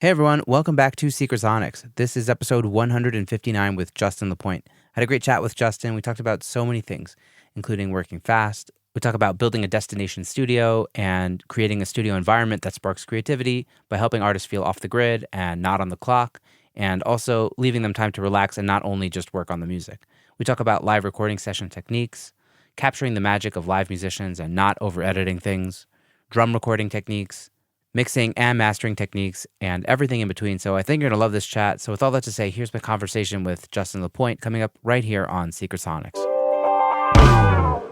Hey everyone, welcome back to Secret Sonics. This is episode 159 with Justin LaPointe. Had a great chat with Justin. We talked about so many things, including working fast. We talk about building a destination studio and creating a studio environment that sparks creativity by helping artists feel off the grid and not on the clock, and also leaving them time to relax and not only just work on the music. We talk about live recording session techniques, capturing the magic of live musicians and not over-editing things, drum recording techniques, mixing and mastering techniques, and everything in between. So I think you're going to love this chat. So with all that to say, here's my conversation with Justin LaPointe coming up right here on Secret Sonics.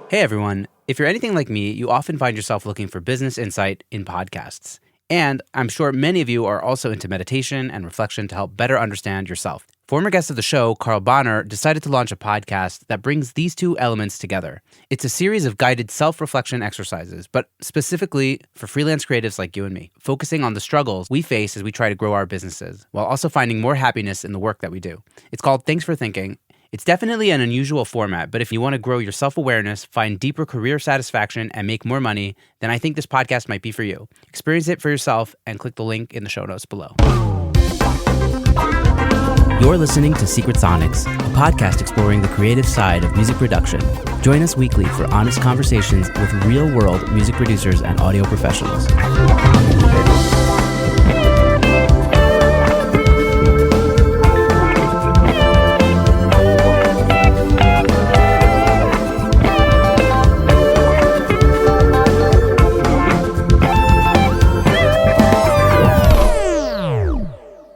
Hey everyone. If you're anything like me, you often find yourself looking for business insight in podcasts. And I'm sure many of you are also into meditation and reflection to help better understand yourself. Former guest of the show, Carl Bonner, decided to launch a podcast that brings these two elements together. It's a series of guided self-reflection exercises, but specifically for freelance creatives like you and me, focusing on the struggles we face as we try to grow our businesses, while also finding more happiness in the work that we do. It's called Thanks for Thinking. It's definitely an unusual format, but if you want to grow your self-awareness, find deeper career satisfaction, and make more money, then I think this podcast might be for you. Experience it for yourself and click the link in the show notes below. You're listening to Secret Sonics, a podcast exploring the creative side of music production. Join us weekly for honest conversations with real-world music producers and audio professionals.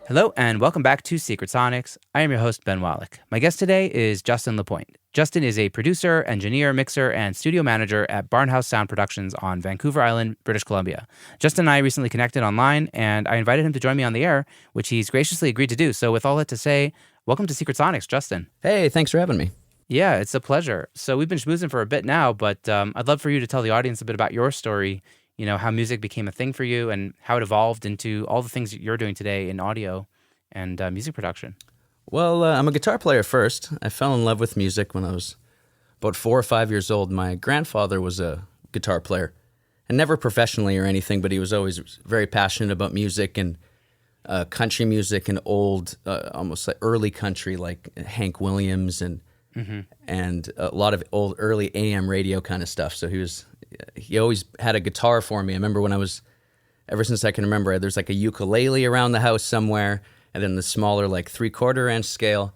Hello and welcome back to Secret Sonics. I am your host, Ben Wallach. My guest today is Justin LaPointe. Justin is a producer, engineer, mixer, and studio manager at Barnhouse Sound Productions on Vancouver Island, British Columbia. Justin and I recently connected online, and I invited him to join me on the air, which he's graciously agreed to do. So with all that to say, welcome to Secret Sonics, Justin. Hey, thanks for having me. Yeah, it's a pleasure. So we've been schmoozing for a bit now, but I'd love for you to tell the audience a bit about your story, you know, how music became a thing for you and how it evolved into all the things that you're doing today in audio and music production. Well, I'm a guitar player first. I fell in love with music when I was about 4 or 5 years old. My grandfather was a guitar player, and never professionally or anything, but he was always very passionate about music and country music and old, almost like early country, like Hank Williams and a lot of old early AM radio kind of stuff. So he always had a guitar for me. I remember when ever since I can remember, there's like a ukulele around the house somewhere, and then the smaller, like 3/4 inch scale.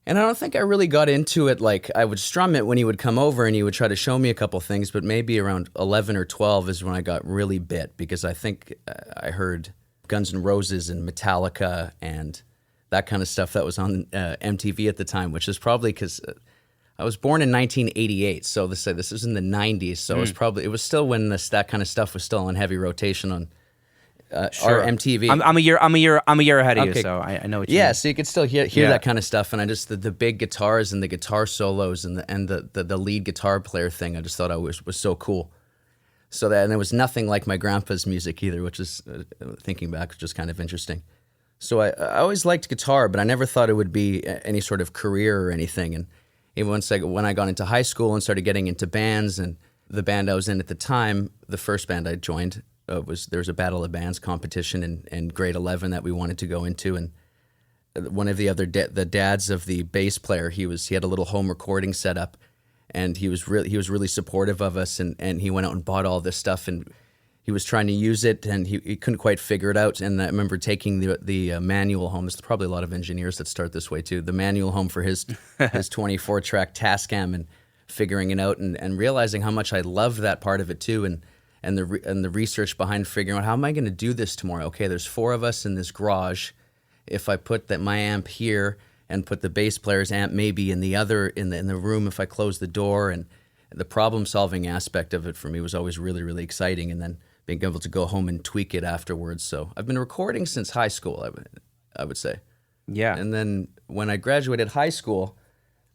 And I don't think I really got into it. Like, I would strum it when he would come over and he would try to show me a couple things, but maybe around 11 or 12 is when I got really bit, because I think I heard Guns N' Roses and Metallica and that kind of stuff that was on MTV at the time, which is probably because I was born in 1988, so this was in the 90s, so it was still when that kind of stuff was still on heavy rotation on Sure. our MTV. I'm a year ahead of you, so I know what you mean. Yeah, so you could still hear that kind of stuff, and I just the big guitars and the guitar solos and the lead guitar player thing, I just thought was so cool. So and it was nothing like my grandpa's music either, which is thinking back, which is kind of interesting. So I always liked guitar, but I never thought it would be any sort of career or anything. And even when I got into high school and started getting into bands, and the band I was in at the time, the first band I joined, there was a Battle of Bands competition in grade 11 that we wanted to go into, and one of the other the dads of the bass player, he had a little home recording setup, and he was really supportive of us, and he went out and bought all this stuff, and he was trying to use it, and he couldn't quite figure it out. And I remember taking the manual home. There's probably a lot of engineers that start this way too. The manual home for his 24-track Tascam, and figuring it out, and realizing how much I loved that part of it too, and the research behind figuring out, how am I going to do this tomorrow? Okay, there's 4 of us in this garage. If I put my amp here and put the bass player's amp maybe in the other in the room, if I close the door, and the problem solving aspect of it for me was always really, really exciting, and then being able to go home and tweak it afterwards. So I've been recording since high school, I would say. Yeah. And then when I graduated high school,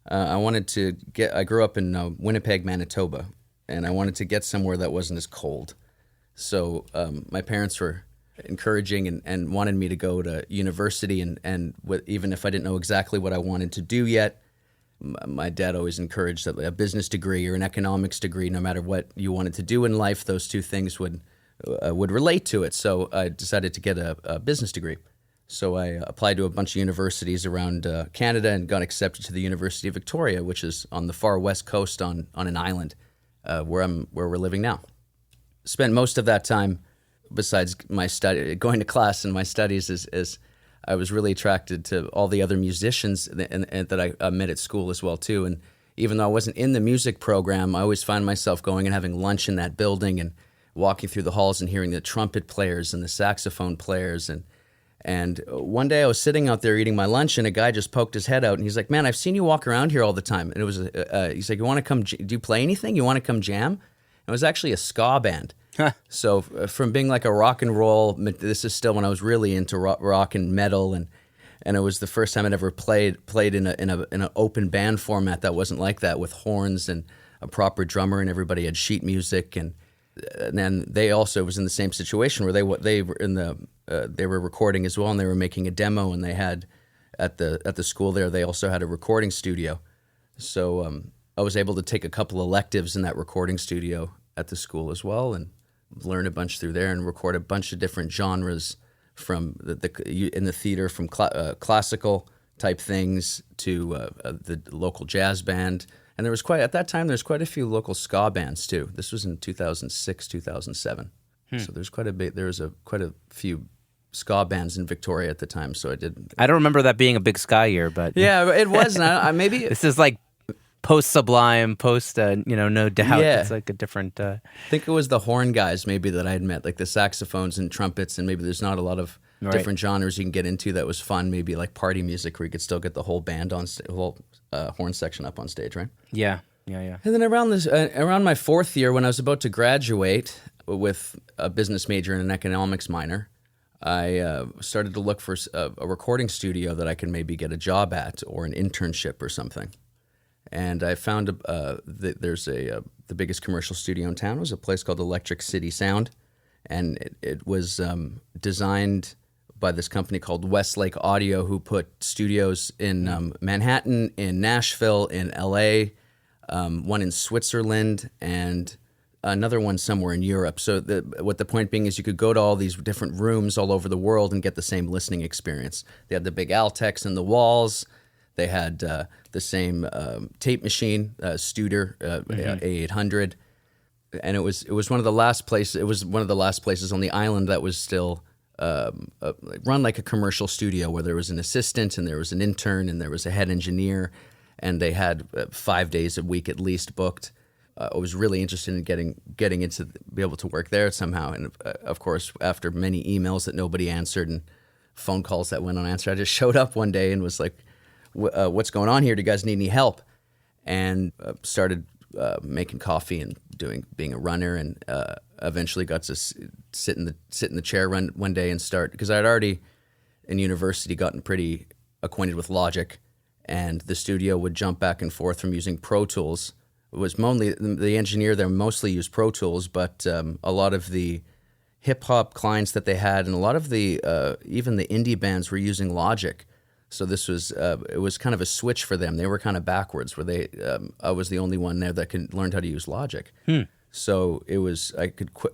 I grew up in Winnipeg, Manitoba, and I wanted to get somewhere that wasn't as cold. So my parents were encouraging and wanted me to go to university, and even if I didn't know exactly what I wanted to do yet, my dad always encouraged that a business degree or an economics degree, no matter what you wanted to do in life, those two things would would relate to it. So I decided to get a business degree. So I applied to a bunch of universities around Canada and got accepted to the University of Victoria, which is on the far west coast on an island where we're living now. Spent most of that time, besides my going to class and my studies, is I was really attracted to all the other musicians and that I met at school as well too. And even though I wasn't in the music program, I always find myself going and having lunch in that building and walking through the halls and hearing the trumpet players and the saxophone players. And one day I was sitting out there eating my lunch, and a guy just poked his head out, and he's like, "Man, I've seen you walk around here all the time." And it was, he's like, "You want to come? Do you play anything? You want to come jam?" And it was actually a ska band. So from being like a rock and roll, this is still when I was really into rock and metal, and it was the first time I'd ever played in an open band format that wasn't like that, with horns and a proper drummer, and everybody had sheet music, and then they also was in the same situation where they were recording as well, and they were making a demo, and they had at the school there, they also had a recording studio. So I was able to take a couple electives in that recording studio at the school as well, and learn a bunch through there and record a bunch of different genres from in the theater, from classical type things to the local jazz band. And there was quite a few local ska bands too. This was in 2006, 2007. So there's quite a few ska bands in Victoria at the time. So I don't remember that being a big ska year, but yeah, it was. Maybe this is like post Sublime, post No Doubt. Yeah. It's like a different. I think it was the horn guys maybe that I had met, like the saxophones and trumpets, and maybe there's not a lot of different genres you can get into that was fun. Maybe like party music where you could still get the whole band on whole horn section up on stage, right? Yeah. And then around my fourth year, when I was about to graduate with a business major and an economics minor, I started to look for a recording studio that I could maybe get a job at or an internship or something. And I found there's the biggest commercial studio in town. It was a place called Electric City Sound, and it was designed by this company called Westlake Audio, who put studios in Manhattan, in Nashville, in LA, one in Switzerland, and another one somewhere in Europe. So what the point being is you could go to all these different rooms all over the world and get the same listening experience. They had the big Altex in the walls. They had the same tape machine, Studer A800, and it was one of the last places. It was one of the last places on the island that was still run like a commercial studio, where there was an assistant and there was an intern and there was a head engineer, and they had 5 days a week at least booked. I was really interested in getting into be able to work there somehow, and of course, after many emails that nobody answered and phone calls that went unanswered, I just showed up one day and was like, what's going on here? Do you guys need any help? And started making coffee and being a runner, and eventually got to sit in the chair one day and start, because I had already in university gotten pretty acquainted with Logic, and the studio would jump back and forth from using Pro Tools. It was mostly the engineer there mostly used Pro Tools, but a lot of the hip hop clients that they had, and a lot of the even the indie bands were using Logic. So this was it was kind of a switch for them. They were kind of backwards, where I was the only one there that learned how to use Logic. So it was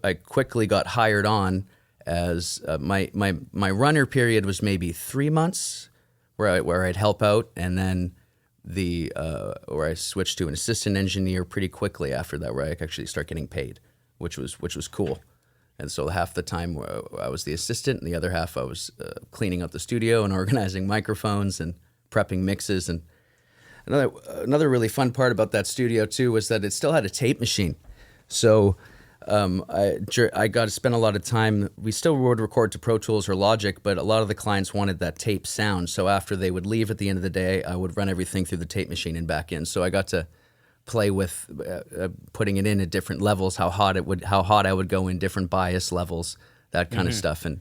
I quickly got hired on as my runner period was maybe 3 months, where I'd help out, and then where I switched to an assistant engineer pretty quickly after that, where I could actually start getting paid, which was cool. And so half the time I was the assistant, and the other half I was cleaning up the studio and organizing microphones and prepping mixes. And another really fun part about that studio too was that it still had a tape machine. So I got to spend a lot of time. We still would record to Pro Tools or Logic, but a lot of the clients wanted that tape sound. So after they would leave at the end of the day, I would run everything through the tape machine and back in. So I got to play with putting it in at different levels, how hot I would go in different bias levels, that kind of stuff. And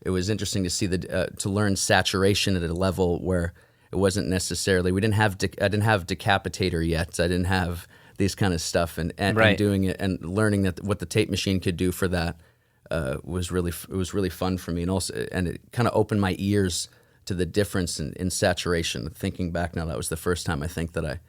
it was interesting to see to learn saturation at a level where it wasn't necessarily, I didn't have Decapitator yet. I didn't have these kind of stuff, and doing it and learning that what the tape machine could do for that was really fun for me, and it kind of opened my ears to the difference in saturation. Thinking back now, that was the first time I think that I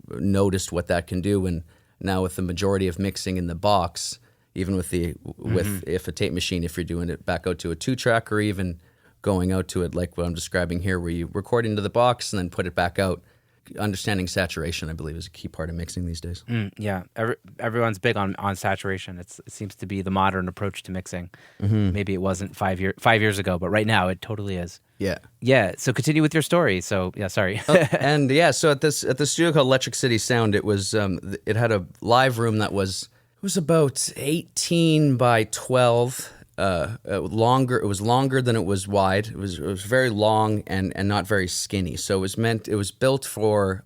noticed what that can do. And now with the majority of mixing in the box, even with if a tape machine, if you're doing it back out to a 2-track, or even going out to it like what I'm describing here, where you record into the box and then put it back out. Understanding saturation, I believe, is a key part of mixing these days. Yeah, everyone's big on saturation. It seems to be the modern approach to mixing. Maybe it wasn't 5 years ago, but right now it totally is. Yeah. So continue with your story. So yeah, sorry. So at the studio called Electric City Sound, it was it had a live room that was about 18 by 12. Longer. It was longer than it was wide. It was very long and not very skinny. So it was built for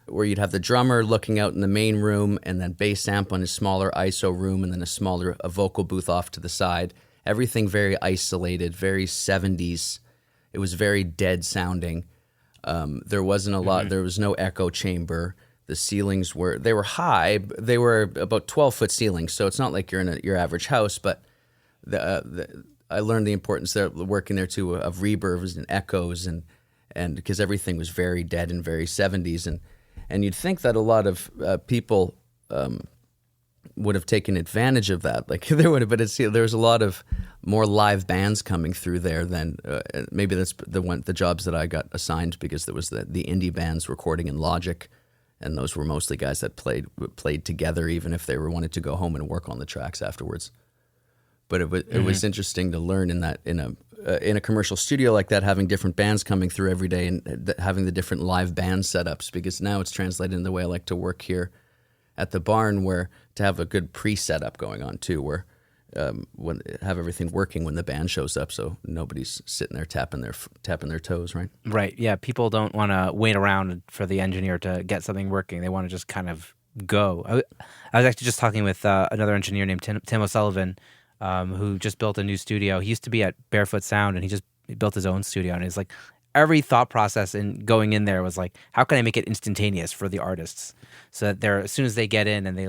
where you'd have the drummer looking out in the main room, and then bass amp on a smaller ISO room, and then a vocal booth off to the side. Everything very isolated, very 70s. It was very dead sounding. There wasn't a lot. There was no echo chamber. The ceilings were high. They were about 12-foot ceilings, so it's not like you're in your average house, but I learned the importance there, working there too, of reverbs and echoes, and because everything was very dead and very 70s, and you'd think that a lot of people would have taken advantage of that, like there would have, but there was a lot of more live bands coming through there than maybe that's the jobs that I got assigned, because there was the indie bands recording in Logic, and those were mostly guys that played together, even if they wanted to go home and work on the tracks afterwards. But it was interesting to learn in a commercial studio like that, having different bands coming through every day, and having the different live band setups, because now it's translated in the way I like to work here at the barn, where to have a good pre-setup going on too, where have everything working when the band shows up, so nobody's sitting there tapping their toes, right? Right. Yeah. People don't want to wait around for the engineer to get something working. They want to just kind of go. I was actually just talking with another engineer named Tim O'Sullivan, who just built a new studio. He used to be at Barefoot Sound, and he built his own studio. And it's like every thought process in going in there was like, how can I make it instantaneous for the artists, so that as soon as they get in and they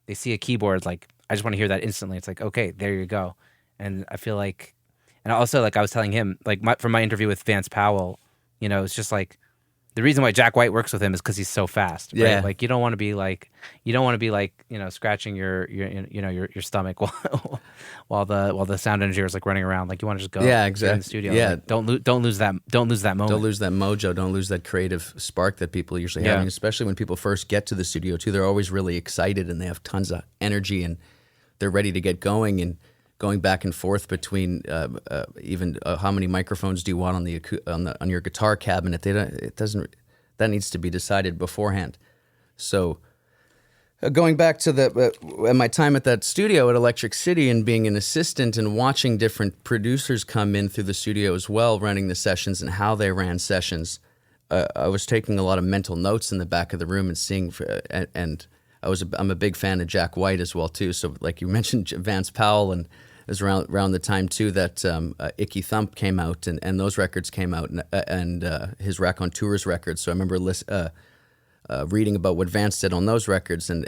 they see a keyboard, like, I just want to hear that instantly. It's like, okay, there you go. And I feel like, and also, like I was telling him, like from my interview with Vance Powell, it's just like, the reason why Jack White works with him is because he's so fast, right? Yeah. Like you don't want to be like scratching your stomach while the sound engineer is like running around. Like you want to just go, exactly, in the studio. Yeah, like, don't lose that moment. Don't lose that mojo. Don't lose that creative spark that people usually have, and especially when people first get to the studio too. They're always really excited, and they have tons of energy, and they're ready to get going, and going back and forth between even how many microphones do you want on your guitar cabinet? That needs to be decided beforehand. So going back to my time at that studio at Electric City, and being an assistant and watching different producers come in through the studio as well, running the sessions and how they ran sessions, I was taking a lot of mental notes in the back of the room and seeing and I'm a big fan of Jack White as well too. So like you mentioned Vance Powell, and it was around the time too that Icky Thump came out, and those records came out, and his Raconteurs records. So I remember reading about what Vance did on those records, and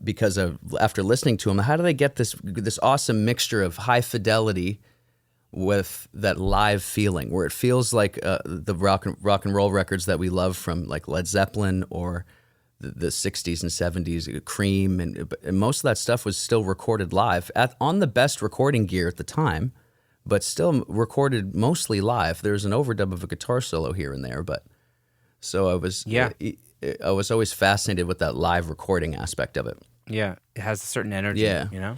because after listening to him, how do they get this awesome mixture of high fidelity with that live feeling, where it feels like the rock and roll records that we love from like Led Zeppelin or the 60s and 70s, Cream, and most of that stuff was still recorded live on the best recording gear at the time, but still recorded mostly live. There's an overdub of a guitar solo here and there, but so I was always fascinated with that live recording aspect of it. Yeah, it has a certain energy. Yeah.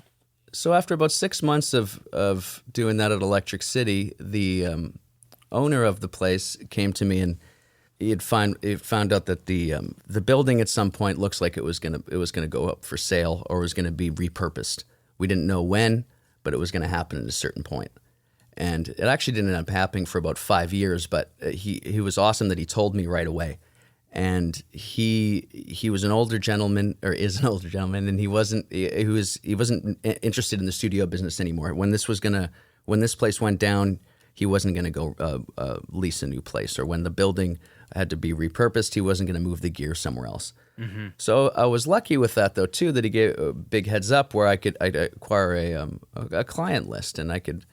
So after about 6 months of doing that at Electric City, the owner of the place came to me, and he found out that the building at some point looks like it was gonna go up for sale, or was gonna be repurposed. We didn't know when, but it was gonna happen at a certain point. And it actually didn't end up happening for about 5 years, but he was awesome that he told me right away. And he was an older gentleman, or is an older gentleman, and he wasn't interested in the studio business anymore. When this place went down, he wasn't going to go lease a new place, or when the building had to be repurposed, he wasn't going to move the gear somewhere else. Mm-hmm. So I was lucky with that though too, that he gave a big heads up where I'd acquire a client list, and I could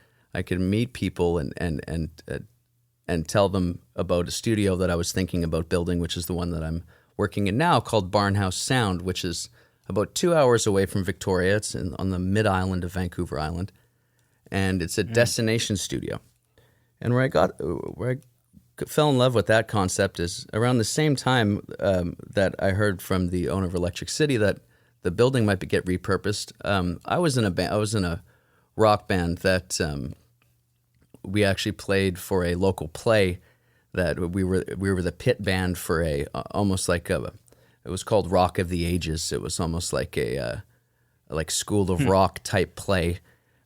meet people and tell them about a studio that I was thinking about building, which is the one that I'm working in now, called Barnhouse Sound, which is about 2 hours away from Victoria. It's on the mid-island of Vancouver Island, and it's a destination studio. And where I fell in love with that concept is around the same time that I heard from the owner of Electric City that the building might get repurposed. I was in a rock band that we actually played for a local play. That we were the pit band for it was called Rock of the Ages. It was almost like a School of Rock type play,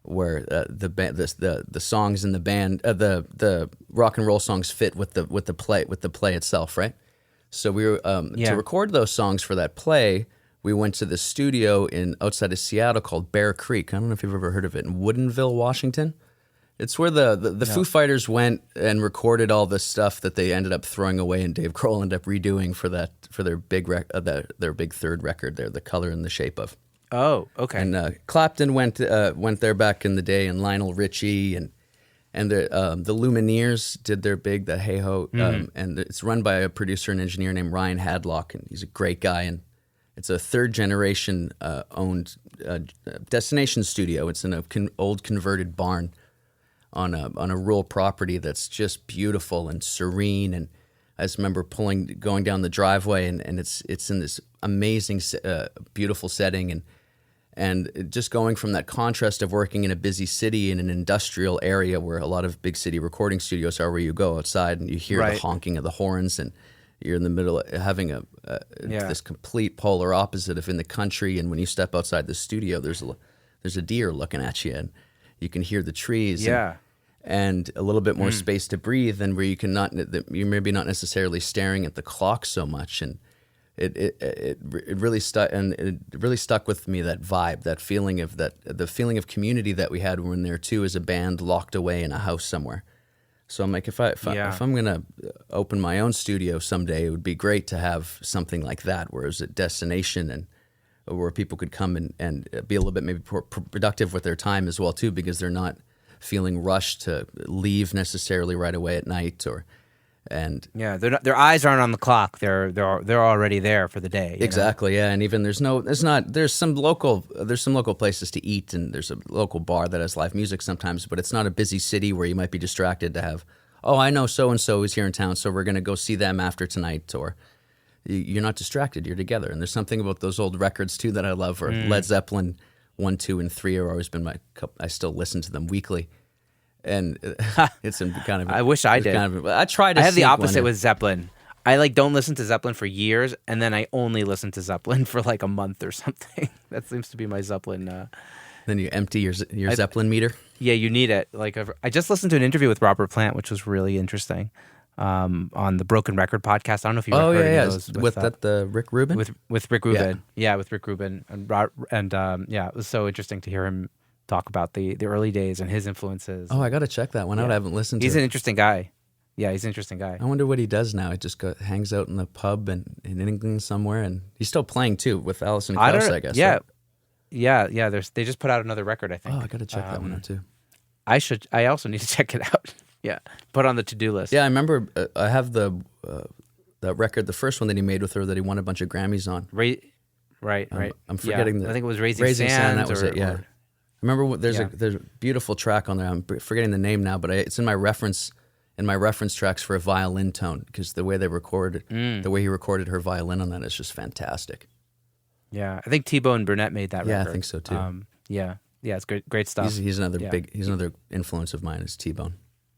where the songs in the band, the rock and roll songs fit with the play itself, right? So we were to record those songs for that play. We went to the studio outside of Seattle called Bear Creek. I don't know if you've ever heard of it, in Woodinville, Washington. It's where the Foo Fighters went and recorded all the stuff that they ended up throwing away, and Dave Grohl ended up redoing for their big their big third record there, The Color and the Shape of. Oh, okay. And Clapton went there back in the day, and Lionel Richie and the Lumineers did their big the Hey Ho, and it's run by a producer and engineer named Ryan Hadlock, and he's a great guy, and it's a third generation owned destination studio. It's in an old converted barn on a rural property that's just beautiful and serene. And I just remember going down the driveway, and it's in this amazing, beautiful setting, and just going from that contrast of working in a busy city in an industrial area where a lot of big city recording studios are, where you go outside and you hear the honking of the horns, and you're in the middle of having this complete polar opposite of in the country. And when you step outside the studio, there's a deer looking at you, and you can hear the trees. And a little bit more space to breathe, and where you're maybe not necessarily staring at the clock so much. And it really stuck with me, that vibe, the feeling of community that we had when we were there too, as a band locked away in a house somewhere. So I'm like, if I'm gonna open my own studio someday, it would be great to have something like that, where it's a destination and where people could come and be a little bit maybe productive with their time as well too, because they're not feeling rushed to leave necessarily right away at night, their eyes aren't on the clock. They're already there for the day. Exactly, yeah. And even there's some local places to eat, and there's a local bar that has live music sometimes, but it's not a busy city where you might be distracted to have, oh, I know so and so is here in town, so we're gonna go see them after tonight, or you're not distracted. You're together, and there's something about those old records too that I love. Or Led Zeppelin 1, 2, and 3 are always been I still listen to them weekly. And it's kind of. I wish I did. I tried. I have the opposite with Zeppelin. I don't listen to Zeppelin for years, and then I only listen to Zeppelin for like a month or something. That seems to be my Zeppelin. Then you empty your Zeppelin meter. Yeah, you need it. Like I just listened to an interview with Robert Plant, which was really interesting, on the Broken Record podcast. I don't know if you've heard of those. With the Rick Rubin. With Rick Rubin. Yeah, with Rick Rubin, and it was so interesting to hear him talk about the early days and his influences. Oh, I got to check that one out. I haven't listened to it. He's an interesting guy. Yeah, he's an interesting guy. I wonder what he does now. He just hangs out in the pub in England somewhere, and he's still playing too with Alison Krauss, I guess. Yeah, right? yeah. They just put out another record, I think. Oh, I got to check that one out too. I also need to check it out. Yeah, put on the to-do list. Yeah, I remember I have the record, the first one that he made with her that he won a bunch of Grammys on. Right. I'm forgetting I think it was Raising Sand. That was it. Yeah. I remember there's a beautiful track on there. I'm forgetting the name now, but it's in my reference tracks for a violin tone, because the way he recorded her violin on that is just fantastic. Yeah, I think T-Bone Burnett made that record. Yeah, I think so too. Yeah, it's great stuff. He's another influence of mine is T-Bone,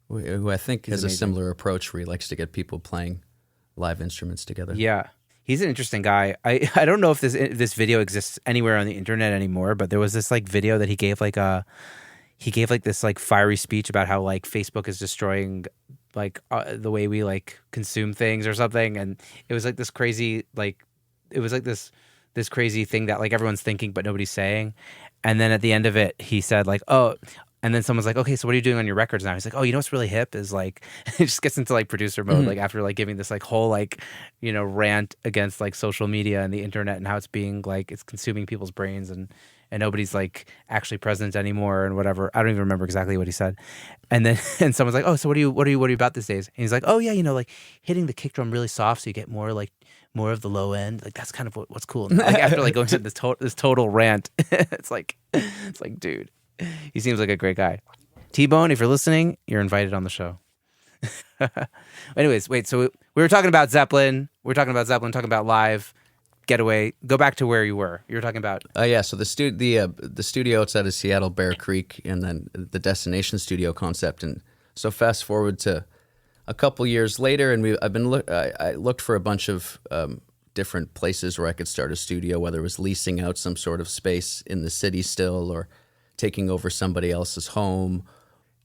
who I think has a similar approach where he likes to get people playing live instruments together. Yeah. He's an interesting guy. I don't know if this video exists anywhere on the internet anymore, but there was this like video that he gave this like fiery speech about how like Facebook is destroying like the way we like consume things or something, and it was like this crazy this crazy thing that like everyone's thinking but nobody's saying, and then at the end of it he said like, oh. And then someone's like, okay, so what are you doing on your records now? He's like, oh, you know what's really hip is like, it just gets into like producer mode, like after like giving this like whole like, rant against like social media and the internet and how it's being like, it's consuming people's brains and and nobody's like actually president anymore and whatever. I don't even remember exactly what he said. And then and someone's like, oh, so what are you about these days? And he's like, oh yeah, like hitting the kick drum really soft so you get more of the low end. Like that's kind of what's cool. And, like after like going through this total rant, it's like, dude, he seems like a great guy. T-Bone, if you're listening, you're invited on the show. Anyways, wait, so we were talking about Zeppelin. Talking about live, Getaway. Go back to where you were. You were talking about... So the studio outside of Seattle, Bear Creek, and then the destination studio concept. And so fast forward to a couple years later, and I looked for a bunch of different places where I could start a studio, whether it was leasing out some sort of space in the city still or taking over somebody else's home.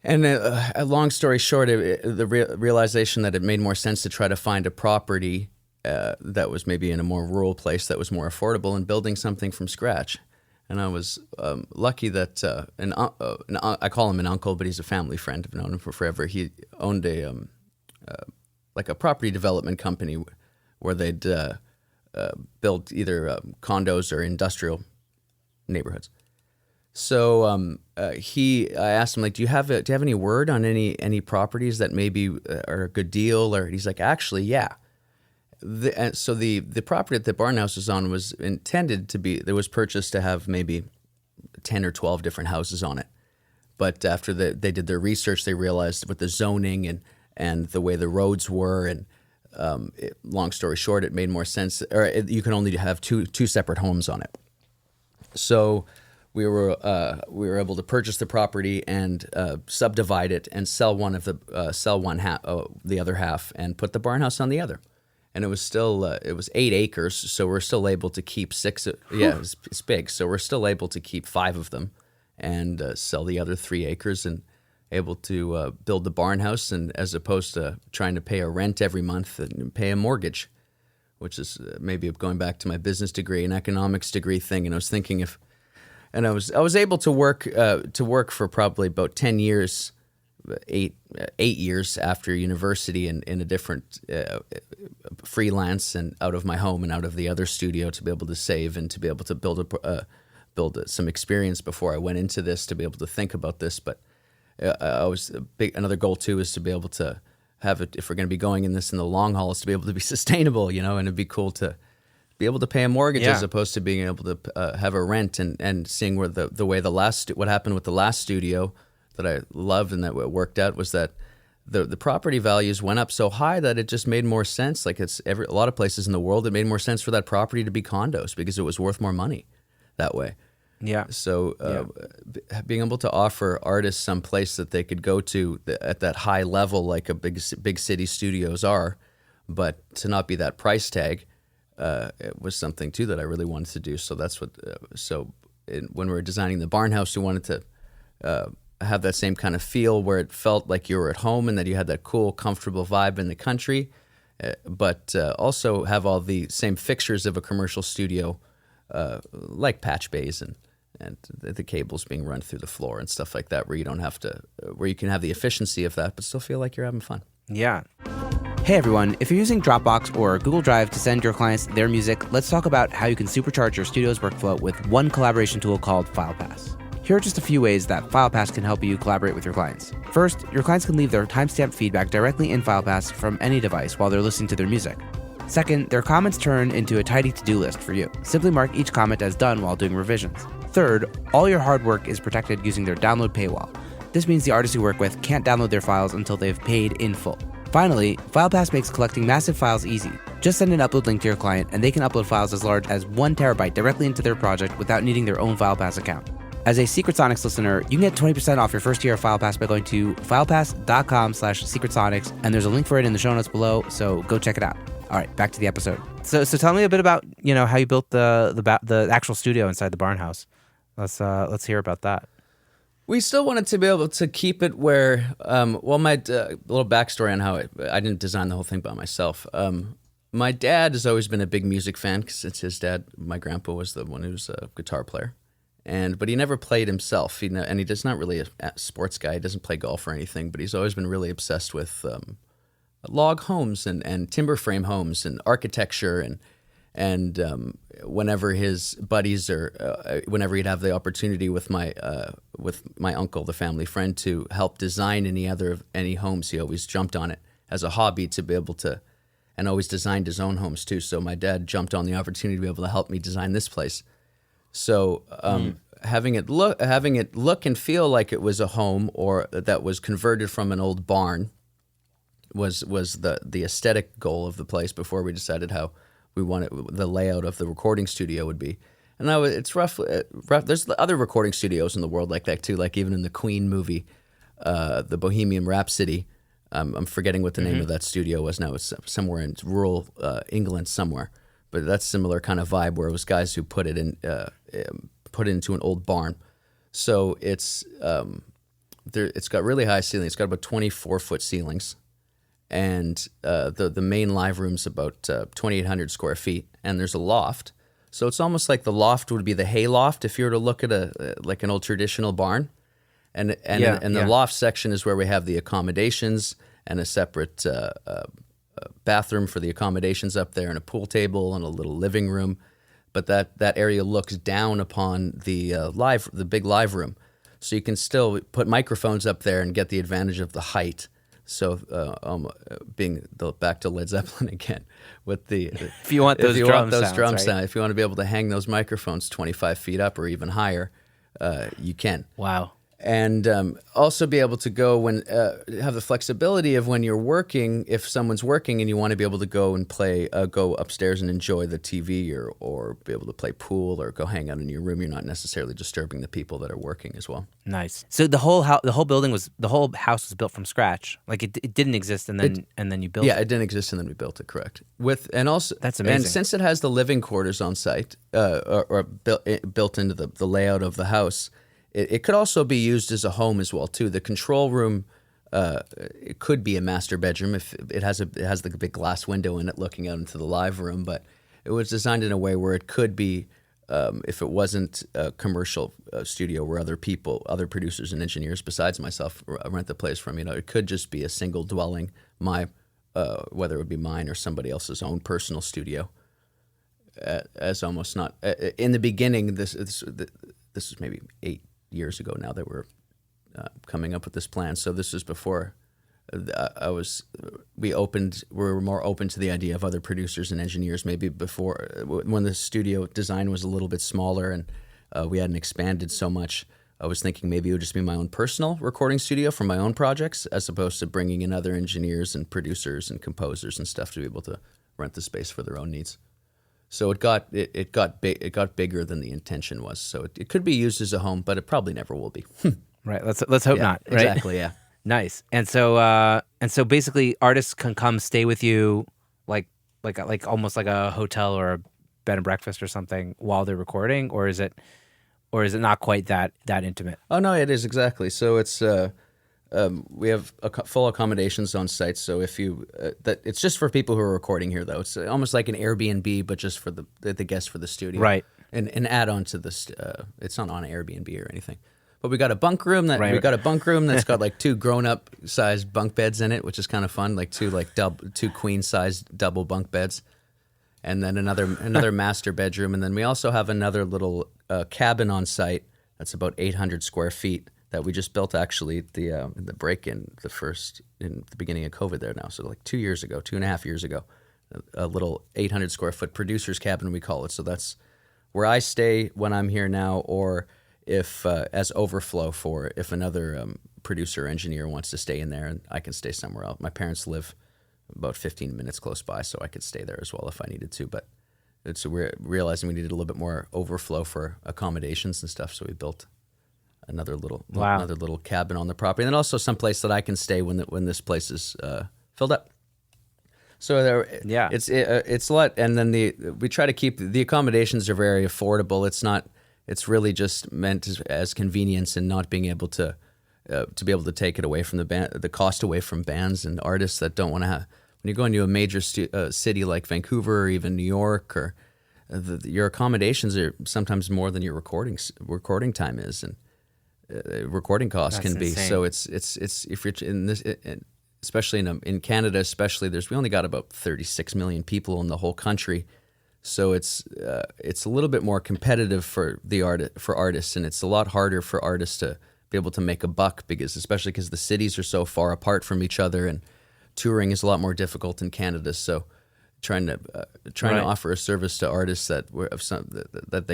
And a long story short, the realization that it made more sense to try to find a property that was maybe in a more rural place that was more affordable and building something from scratch. And I was lucky that I call him an uncle, but he's a family friend. I've known him for forever. He owned a property development company where they'd build either condos or industrial neighborhoods. So I asked him, like, do you have any word on any properties that maybe are a good deal? Or he's like, actually, yeah. So the property that the Barnhouse was on was intended to be, it was purchased to have maybe 10 or 12 different houses on it. But after they did their research, they realized with the zoning and the way the roads were, and long story short, it made more sense, you can only have two separate homes on it. So we were able to purchase the property and subdivide it and sell the other half and put the Barnhouse on the other. And it was still it was 8 acres, so we're still able to keep 6. It's big, so we're still able to keep 5 of them and sell the other 3 acres and able to build the Barnhouse, and as opposed to trying to pay a rent every month and pay a mortgage, which is maybe going back to my business degree, an economics degree thing. And I was thinking I was able to work for probably about 10 years, 8 years after university in a different freelance and out of my home and out of the other studio to be able to save and to be able to build some experience before I went into this to be able to think about this. But another goal too is to be able to have it, if we're going to be going in this in the long haul, is to be able to be sustainable, and it'd be cool to be able to pay a mortgage as opposed to being able to have a rent, and seeing where the way what happened with the last studio that I loved and that worked out was that the property values went up so high that it just made more sense. Like a lot of places in the world, it made more sense for that property to be condos because it was worth more money that way. Yeah. So being able to offer artists some place that they could go to at that high level, like a big city studios are, but to not be that price tag, it was something too that I really wanted to do. So that's what. When we were designing the Barnhouse, we wanted to have that same kind of feel where it felt like you were at home and that you had that cool, comfortable vibe in the country, but also have all the same fixtures of a commercial studio, like patch bays and the cables being run through the floor and stuff like that, where you don't have to, where you can have the efficiency of that, but still feel like you're having fun. Yeah. Hey everyone, if you're using Dropbox or Google Drive to send your clients their music, let's talk about how you can supercharge your studio's workflow with one collaboration tool called FilePass. Here are just a few ways that FilePass can help you collaborate with your clients. First, your clients can leave their timestamp feedback directly in FilePass from any device while they're listening to their music. Second, their comments turn into a tidy to-do list for you. Simply mark each comment as done while doing revisions. Third, all your hard work is protected using their download paywall. This means the artists you work with can't download their files until they've paid in full. Finally, FilePass makes collecting massive files easy. Just send an upload link to your client and they can upload files as large as 1 terabyte directly into their project without needing their own FilePass account. As a Secret Sonics listener, you can get 20% off your first year of FilePass by going to filepass.com/secretsonics, and there's a link for it in the show notes below, so go check it out. All right, back to the episode. So tell me a bit about, how you built the actual studio inside the Barnhouse. Let's hear about that. We still wanted to be able to keep it where, my little backstory on how I didn't design the whole thing by myself. My dad has always been a big music fan because it's his dad. My grandpa was the one who was a guitar player, but he never played himself. And he does not really a sports guy. He doesn't play golf or anything, but he's always been really obsessed with log homes and timber frame homes and architecture And whenever his buddies whenever he'd have the opportunity with my uncle, the family friend, to help design any homes, he always jumped on it as a hobby to be able to, and always designed his own homes too. So my dad jumped on the opportunity to be able to help me design this place. So having it look and feel like it was a home or that was converted from an old barn was the aesthetic goal of the place before we decided how we wanted the layout of the recording studio would be. And now it's roughly there's other recording studios in the world like that too, like even in the Queen movie, the Bohemian Rhapsody. I'm forgetting what the name of that studio was now. It's somewhere in rural England somewhere. But that's similar kind of vibe where it was guys who put it into an old barn. So it's got really high ceilings. It's got about 24-foot ceilings. And the main live room's about 2,800 square feet, and there's a loft. So it's almost like the loft would be the hay loft if you were to look at like an old traditional barn. And the loft section is where we have the accommodations and a separate bathroom for the accommodations up there, and a pool table and a little living room. But that area looks down upon the big live room, so you can still put microphones up there and get the advantage of the height. So, back to Led Zeppelin again, with if you want those drum sounds, right? If you want to be able to hang those microphones 25 feet up or even higher, you can. Wow. And also be able to go have the flexibility of when you're working, if someone's working and you want to be able to go and play, go upstairs and enjoy the TV or be able to play pool or go hang out in your room. You're not necessarily disturbing the people that are working as well. Nice. So the whole house was built from scratch. Like it didn't exist, and then you built it. Yeah, it didn't exist, and then we built it. Correct. And also that's amazing. And since it has the living quarters on site, or built into the layout of the house. It could also be used as a home as well too. The control room, it could be a master bedroom if it has the big glass window in it looking out into the live room. But it was designed in a way where it could be, if it wasn't a commercial studio where other producers and engineers besides myself rent the place from. It could just be a single dwelling, whether it would be mine or somebody else's own personal studio. As almost not in the beginning. This was maybe 8 years ago now that we're coming up with this plan. So this was before we were more open to the idea of other producers and engineers, maybe before when the studio design was a little bit smaller and we hadn't expanded so much. I was thinking maybe it would just be my own personal recording studio for my own projects, as opposed to bringing in other engineers and producers and composers and stuff to be able to rent the space for their own needs. So it got bigger than the intention was. So it could be used as a home, but it probably never will be. Right. Let's hope not. Right? Exactly. Yeah. Nice. And so basically, artists can come stay with you, like almost like a hotel or a bed and breakfast or something while they're recording, or is it not quite that intimate? Oh no, it is exactly. So it's. We have full accommodations on site, so if it's just for people who are recording here, though. It's almost like an Airbnb, but just for the guests for the studio, right? And add on to this. It's not on Airbnb or anything, but we got a bunk room that's got like 2 grown-up sized bunk beds in it, which is kind of fun, like 2 queen sized double bunk beds, and then another master bedroom, and then we also have another little cabin on site that's about 800 square feet. That we just built actually in the break-in, in the beginning of COVID there now. So like 2.5 years ago, a little 800 square foot producer's cabin, we call it. So that's where I stay when I'm here now, or if as overflow for if another producer or engineer wants to stay in there, and I can stay somewhere else. My parents live about 15 minutes close by, so I could stay there as well if I needed to. But we're realizing we needed a little bit more overflow for accommodations and stuff, so we built another little cabin on the property, and then also some place that I can stay when this place is filled up. So it's a lot, and then we try to keep the accommodations are very affordable. It's really just meant as convenience and not being able to be able to take it away from the cost away from bands and artists that don't want to have. When you go into a major city like Vancouver or even New York, or your accommodations are sometimes more than your recording time is, and recording costs can be. So it's if you're in this, especially in Canada, we only got about 36 million people in the whole country. So it's a little bit more competitive for artists, and it's a lot harder for artists to be able to make a buck especially because the cities are so far apart from each other, and touring is a lot more difficult in Canada. So trying to offer a service to artists that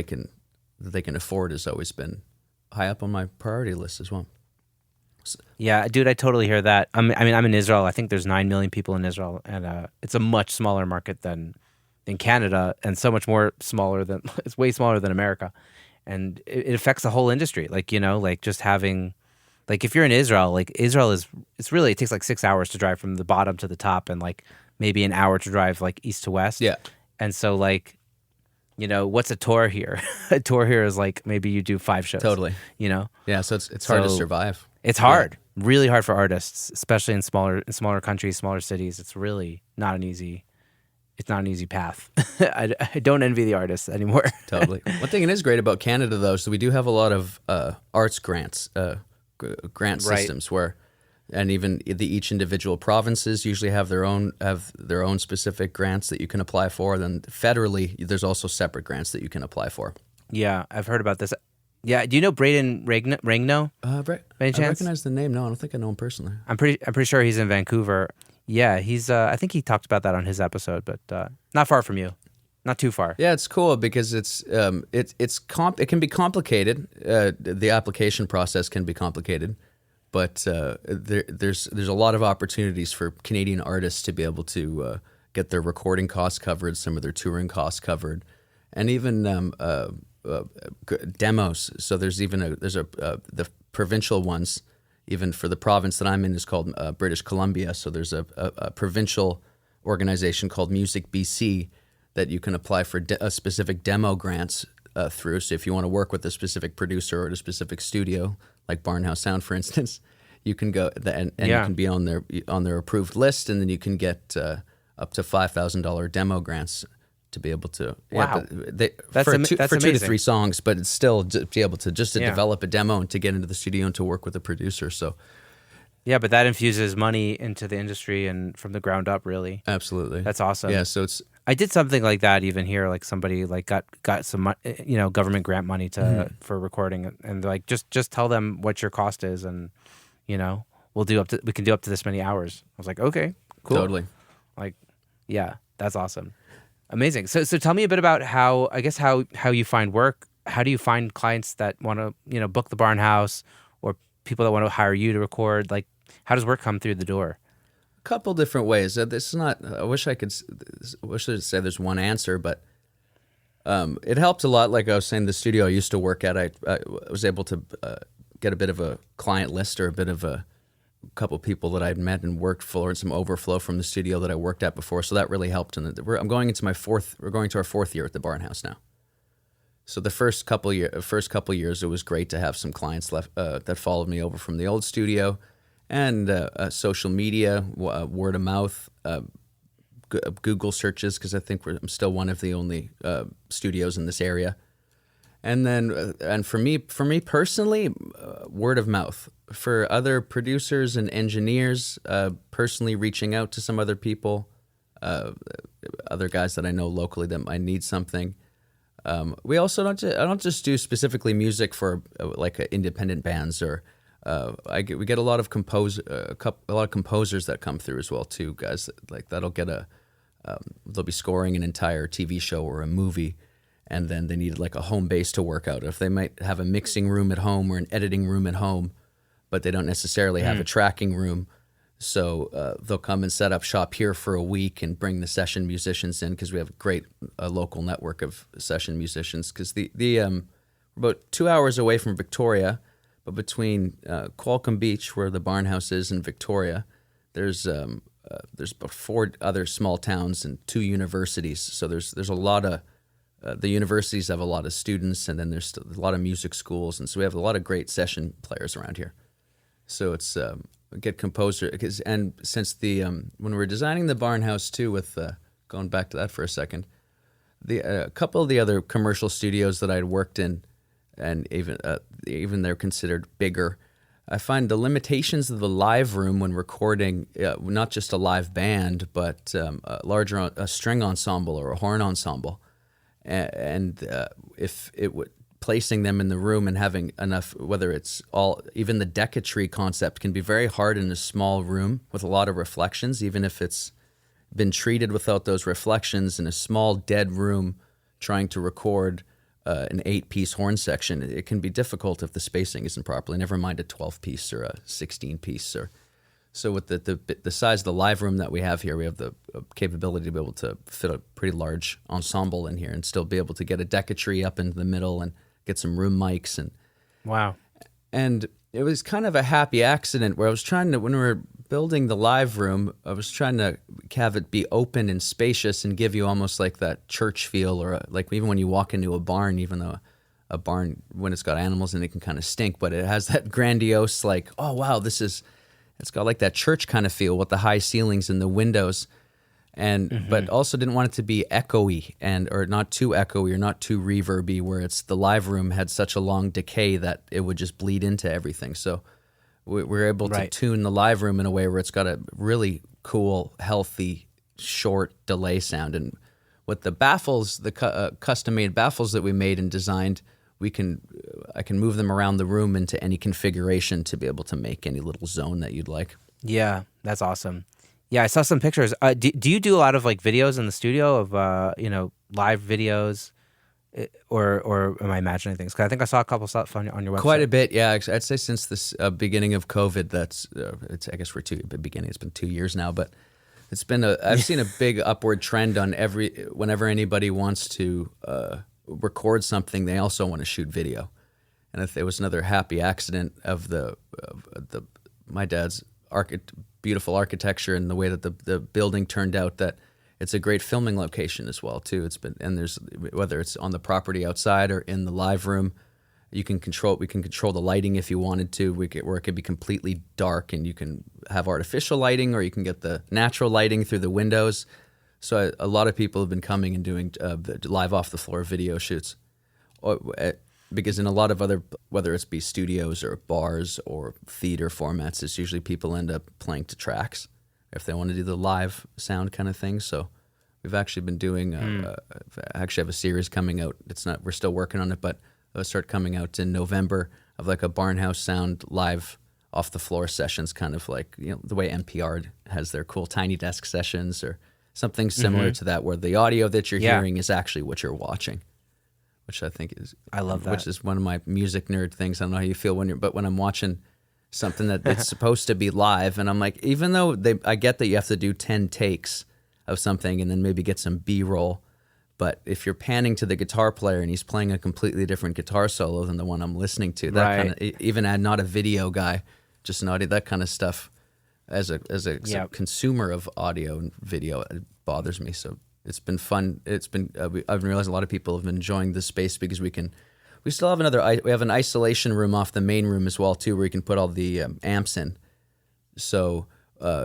they can afford has always been high up on my priority list as well. Yeah, dude, I totally hear that. I'm in Israel. I think there's 9 million people in Israel, and it's a much smaller market than Canada, and so much more smaller than it's way smaller than America, and it affects the whole industry. Like, like just having, like, if you're in Israel, like Israel it takes like 6 hours to drive from the bottom to the top, and like maybe an hour to drive like east to west. Yeah, and so like, what's a tour here? A tour here is like maybe you do 5 shows. Totally. Yeah, so it's hard to survive. It's hard, really hard for artists, especially in smaller countries, smaller cities. It's really not an easy. It's not an easy path. I don't envy the artists anymore. Totally. One thing that is great about Canada, though, so we do have a lot of arts grants, grant systems and even each individual provinces usually have their own specific grants that you can apply for. Then federally, there's also separate grants that you can apply for. Yeah, I've heard about this. Yeah, do you know Braden Regno? By any chance? I recognize the name. No, I don't think I know him personally. I'm pretty sure he's in Vancouver. Yeah, he's. I think he talked about that on his episode, but not far from you, not too far. Yeah, it's cool because it can be complicated. The application process can be complicated, but there's a lot of opportunities for Canadian artists to be able to get their recording costs covered, some of their touring costs covered, and even demos. So there's the provincial ones. Even for the province that I'm in is called British Columbia. So there's a provincial organization called Music BC that you can apply for a specific demo grants through. So if you want to work with a specific producer or at a specific studio, like Barnhouse Sound, for instance, you can go and you can be on their approved list, and then you can get up to $5,000 demo grants to be able to that's for 2 amazing. to 3 songs, but it's still to be able to develop a demo and to get into the studio and to work with a producer. So yeah, but that infuses money into the industry and from the ground up, really. Absolutely, that's awesome. Yeah, so I did something like that even here. Like somebody like got some government grant money for recording, and like just tell them what your cost is, and we can do up to this many hours. I was like, okay, cool, totally. Like, yeah, that's awesome. Amazing. So tell me a bit about how you find work. How do you find clients that want to, book the Barnhouse, or people that want to hire you to record? Like, how does work come through the door? A couple different ways. This is not. I wish I could say there's one answer, but it helped a lot. Like I was saying, the studio I used to work at, I was able to get a bit of a client list, or a bit of a couple people that I'd met and worked for, and some overflow from the studio that I worked at before. So that really helped. And I'm going into we're going to our 4th year at the Barnhouse now. So the first couple years, it was great to have some clients left that followed me over from the old studio, and social media, word of mouth, Google searches, because I think I'm still one of the only studios in this area. And then, and for me personally, word of mouth. For other producers and engineers, personally reaching out to some other people, other guys that I know locally that might need something. We also I don't just do specifically music for like independent bands, or we get a lot of composers that come through as well too, guys like that'll get they'll be scoring an entire TV show or a movie, and then they need like a home base to work out of. They might have a mixing room at home or an editing room at home, but they don't necessarily have a tracking room. So they'll come and set up shop here for a week and bring the session musicians in, because we have a great local network of session musicians. Because we're about 2 hours away from Victoria, but between Qualcomm Beach, where the Barnhouse is, and Victoria, there's about 4 other small towns and 2 universities. So there's a lot of the universities have a lot of students, and then there's a lot of music schools, and so we have a lot of great session players around here. So it's get composer, and since when we were designing the Barnhouse too, with going back to that for a second, a couple of the other commercial studios that I'd worked in, and even they're considered bigger, I find the limitations of the live room when recording, not just a live band, but a string ensemble or a horn ensemble. and if it would placing them in the room and having enough, whether it's all, even the decatry concept can be very hard in a small room with a lot of reflections, even if it's been treated without those reflections in a small dead room trying to record an 8-piece horn section. It can be difficult if the spacing isn't properly, never mind a 12-piece or a 16-piece. So with the size of the live room that we have here, we have the capability to be able to fit a pretty large ensemble in here and still be able to get a decatry up into the middle and get some room mics. And wow. And it was kind of a happy accident where I was trying to, when we were building the live room, I was trying to have it be open and spacious and give you almost like that church feel, or like even when you walk into a barn, even though a barn, when it's got animals in it, can kind of stink, but it has that grandiose, like, oh wow, it's got like that church kind of feel with the high ceilings and the windows. And but also didn't want it to be echoey or not too echoey or not too reverby, where it's the live room had such a long decay that it would just bleed into everything. So we were able to tune the live room in a way where it's got a really cool, healthy, short delay sound. And with the baffles, the custom-made baffles that we made and designed, I can move them around the room into any configuration to be able to make any little zone that you'd like. Yeah, that's awesome. Yeah, I saw some pictures. Do you do a lot of like videos in the studio of live videos, or am I imagining things? Because I think I saw a couple stuff on your website. Quite a bit, yeah. I'd say since this beginning of COVID, I guess it's been 2 years now, but it's been I've seen a big upward trend on whenever anybody wants to record something, they also want to shoot video, and if there was another happy accident of my dad's beautiful architecture and the way that the building turned out, that it's a great filming location as well too. There's, whether it's on the property outside or in the live room, we can control the lighting if you wanted to. Where it could be completely dark and you can have artificial lighting, or you can get the natural lighting through the windows. So a lot of people have been coming and doing live off the floor video shoots. Because in a lot of other, whether it's be studios or bars or theater formats, it's usually people end up playing to tracks if they want to do the live sound kind of thing. So we've actually been doing, actually have a series coming out. We're still working on it, but it'll start coming out in November, of like a Barnhouse Sound live off the floor sessions, kind of like, the way NPR has their cool tiny desk sessions, or something similar to that, where the audio that you're hearing is actually what you're watching. Which I think I love that. Which is one of my music nerd things. I don't know how you feel but when I'm watching something that's supposed to be live, and I'm like, even though I get that you have to do 10 takes of something and then maybe get some B-roll, but if you're panning to the guitar player and he's playing a completely different guitar solo than the one I'm listening to, that kind of, even not a video guy, just an audio, that kind of stuff, as a consumer of audio and video, it bothers me. So it's been fun. I've realized a lot of people have been enjoying this space because we still have we have an isolation room off the main room as well too, where you can put all the amps in. So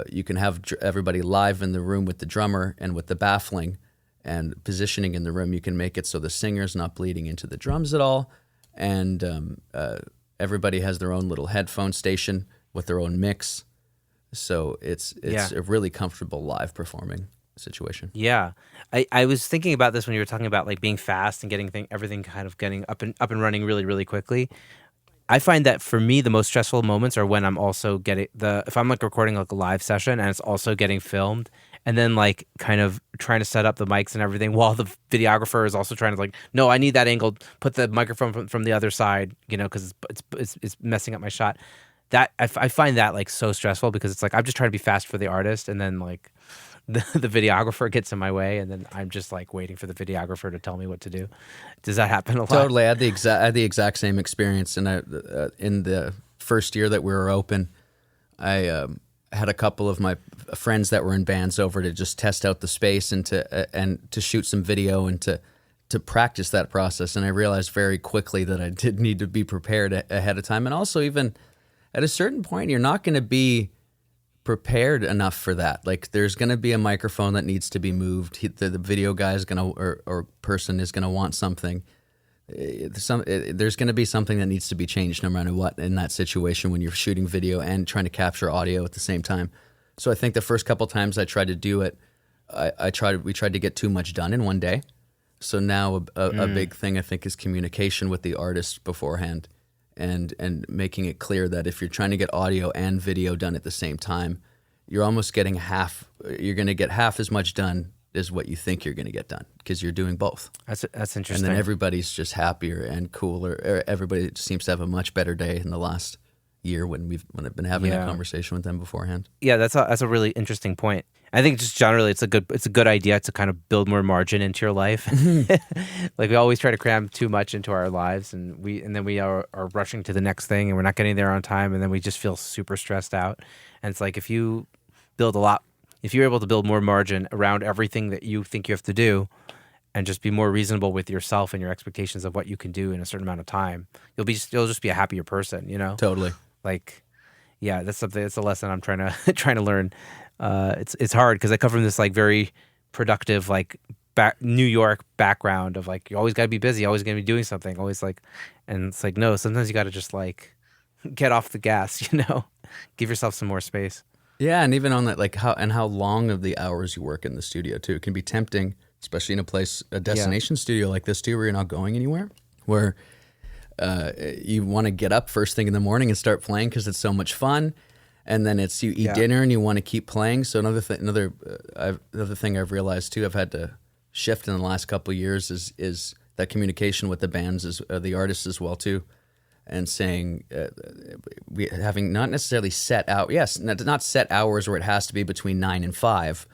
you can have everybody live in the room with the drummer and with the baffling and positioning in the room. You can make it so the singer's not bleeding into the drums at all, and everybody has their own little headphone station with their own mix. So it's a really comfortable live performing situation. Yeah. I was thinking about this when you were talking about like being fast and getting everything kind of getting up and running really, really quickly. I find that for me, the most stressful moments are when I'm also if I'm like recording like a live session and it's also getting filmed, and then like kind of trying to set up the mics and everything while the videographer is also trying to like, no, I need that angle, put the microphone from the other side, because it's messing up my shot. That I find that like so stressful, because it's like I'm just trying to be fast for the artist, and then like the videographer gets in my way, and then I'm just like waiting for the videographer to tell me what to do. Does that happen a lot? Totally. I had the exact same experience, and in the first year that we were open, I had a couple of my friends that were in bands over to just test out the space and to shoot some video and to practice that process. And I realized very quickly that I did need to be prepared ahead of time, and also even at a certain point, you're not going to be prepared enough for that. Like, there's going to be a microphone that needs to be moved. The video guy is going to, or person is going to want something. There's going to be something that needs to be changed no matter what in that situation when you're shooting video and trying to capture audio at the same time. So I think the first couple times I tried to do it, we tried to get too much done in one day. So now a big thing I think is communication with the artist beforehand, and making it clear that if you're trying to get audio and video done at the same time, you're almost getting you're going to get half as much done as what you think you're going to get done, because you're doing both. That's interesting. And then everybody's just happier and cooler. Everybody seems to have a much better day in the last year when I've been having a conversation with them beforehand. Yeah, that's a really interesting point. I think just generally it's a good idea to kind of build more margin into your life. Like we always try to cram too much into our lives, and then we are rushing to the next thing, and we're not getting there on time, and then we just feel super stressed out. And it's like if you're able to build more margin around everything that you think you have to do, and just be more reasonable with yourself and your expectations of what you can do in a certain amount of time, you'll just be a happier person, you know? Totally. Like, yeah, that's a lesson I'm trying to learn. It's hard because I come from this like very productive like New York background of like you always got to be busy, always going to be doing something, always like, and it's like no, sometimes you got to just like get off the gas, you know, give yourself some more space. Yeah, and even on that, like how long of the hours you work in the studio too, it can be tempting, especially in a destination studio like this too, where you're not going anywhere, where you want to get up first thing in the morning and start playing because it's so much fun, and then it's you eat dinner and you want to keep playing. So another thing I've realized too, I've had to shift in the last couple of years is that communication with the bands, the artists as well too, and saying we having not necessarily set out, not set hours where it has to be between 9 and 5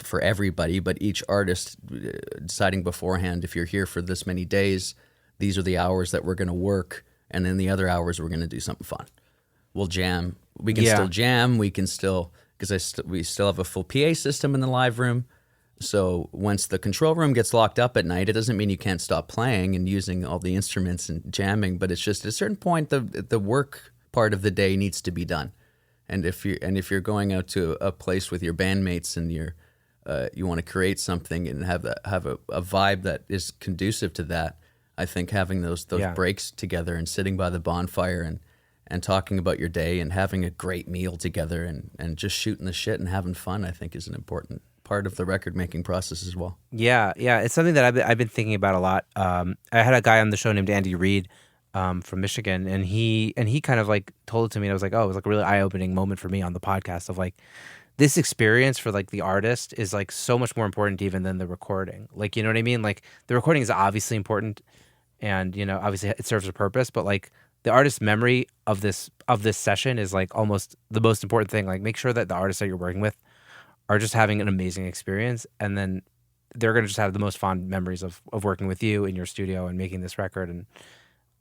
for everybody, but each artist deciding beforehand, if you're here for this many days, these are the hours that we're going to work, and then the other hours we're going to do something fun. We'll jam. We can still jam. We can still, because we still have a full PA system in the live room. So once the control room gets locked up at night, it doesn't mean you can't stop playing and using all the instruments and jamming, but it's just at a certain point the work part of the day needs to be done. And if you're going out to a place with your bandmates and you want to create something and have a vibe that is conducive to that, I think having those breaks together and sitting by the bonfire and talking about your day and having a great meal together and just shooting the shit and having fun, I think is an important part of the record making process as well. Yeah, it's something that I've been thinking about a lot. I had a guy on the show named Andy Reid from Michigan, and he kind of like told it to me, and I was like, oh, it was like a really eye-opening moment for me on the podcast of like this experience for like the artist is like so much more important even than the recording. Like, you know what I mean? Like the recording is obviously important, and you know, obviously it serves a purpose, but like the artist's memory of this session is like almost the most important thing. Like make sure that the artists that you're working with are just having an amazing experience, and then they're going to just have the most fond memories of working with you in your studio and making this record, and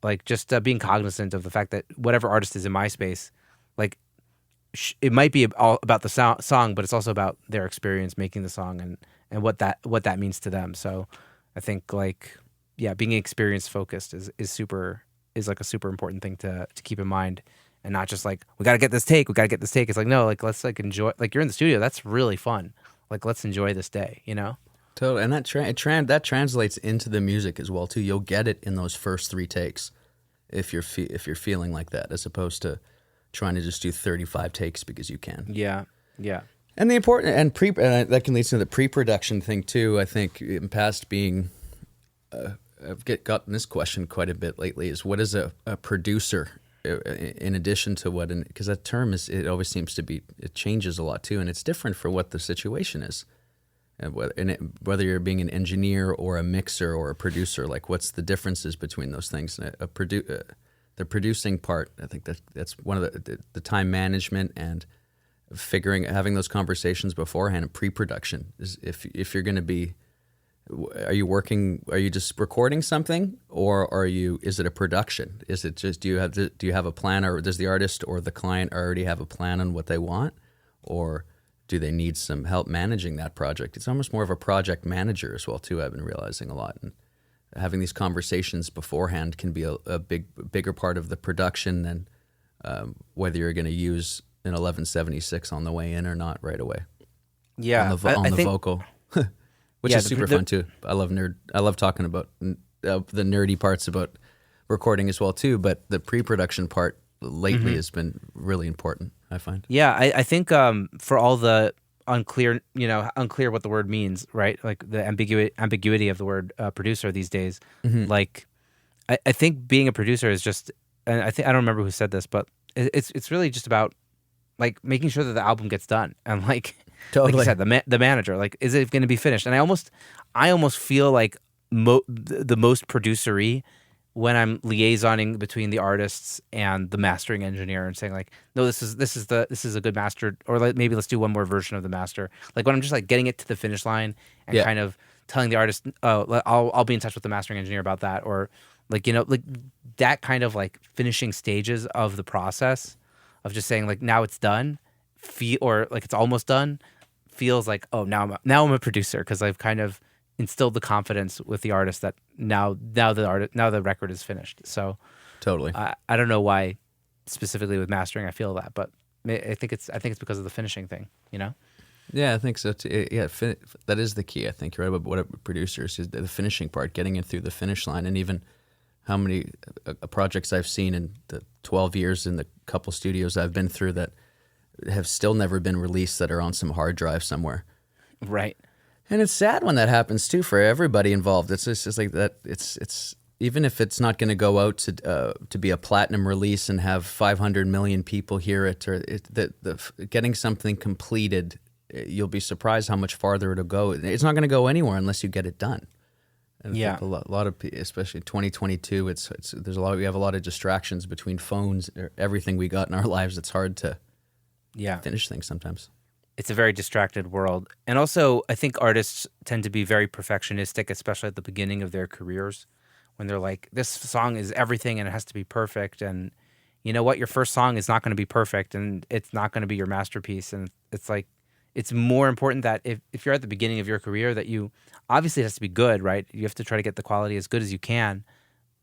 like just being cognizant of the fact that whatever artist is in my space, like it might be all about the song, but it's also about their experience making the song and what that means to them. So I think like, yeah, being experience focused is like a super important thing to keep in mind. And not just like, we got to get this take. It's like, no, like, let's like enjoy, like you're in the studio. That's really fun. Like, let's enjoy this day, you know? Totally. And that translates into the music as well too. You'll get it in those first 3 takes if you're feeling like that, as opposed to trying to just do 35 takes because you can. Yeah. And the important, and that can lead to the pre-production thing too. I think in past being, I've gotten this question quite a bit lately, is what is a producer? In addition to because that term it always seems to be, it changes a lot too, and it's different for what the situation is, and whether you're being an engineer or a mixer or a producer, like what's the differences between those things. The producing part, I think that's one of the time management and having those conversations beforehand and pre-production is if you're going to be. Are you just recording something, or is it a production? Is it just, do you have a plan, or does the artist or the client already have a plan on what they want, or do they need some help managing that project? It's almost more of a project manager as well too, I've been realizing a lot. And having these conversations beforehand can be a bigger part of the production than whether you're going to use an 1176 on the way in or not right away. Yeah. On the vocal. Which is super fun too. I love talking about the nerdy parts about recording as well too. But the pre-production part lately has been really important, I find. Yeah, I think for all the unclear, unclear what the word means, right? Like the ambiguity of the word producer these days. Like, I think being a producer is just, and I don't remember who said this, but it's really just about like making sure that the album gets done, and like you said, the manager, like, is it going to be finished? And I almost feel like the most producery when I'm liaisoning between the artists and the mastering engineer and saying like, no, this is a good master, or like, maybe let's do one more version of the master. Like when I'm just like getting it to the finish line and kind of telling the artist, oh, I'll be in touch with the mastering engineer about that, or like, like that kind of like finishing stages of the process of just saying like, now it's done, or like it's almost done, feels like, oh, now I'm a producer, because I've kind of instilled the confidence with the artist that now the record is finished. So totally. I don't know why specifically with mastering I feel that, but I think it's because of the finishing thing, Yeah, I think so too. Yeah, that is the key. I think you're right about what producers is the finishing part, getting it through the finish line, and even how many projects I've seen in the 12 years in the couple studios I've been through that have still never been released, that are on some hard drive somewhere. Right. And it's sad when that happens too for everybody involved. It's just like that. It's even if it's not going to go out to be a platinum release and have 500 million people hear it, or getting something completed, you'll be surprised how much farther it'll go. It's not going to go anywhere unless you get it done. And yeah, a lot of, especially 2022, we have a lot of distractions between phones, everything we got in our lives. It's hard to finish things sometimes. It's a very distracted world. And also, I think artists tend to be very perfectionistic, especially at the beginning of their careers, when they're like, this song is everything and it has to be perfect. And you know what? Your first song is not going to be perfect, and it's not going to be your masterpiece. And it's like, it's more important that if you're at the beginning of your career, that you, obviously it has to be good, right? You have to try to get the quality as good as you can.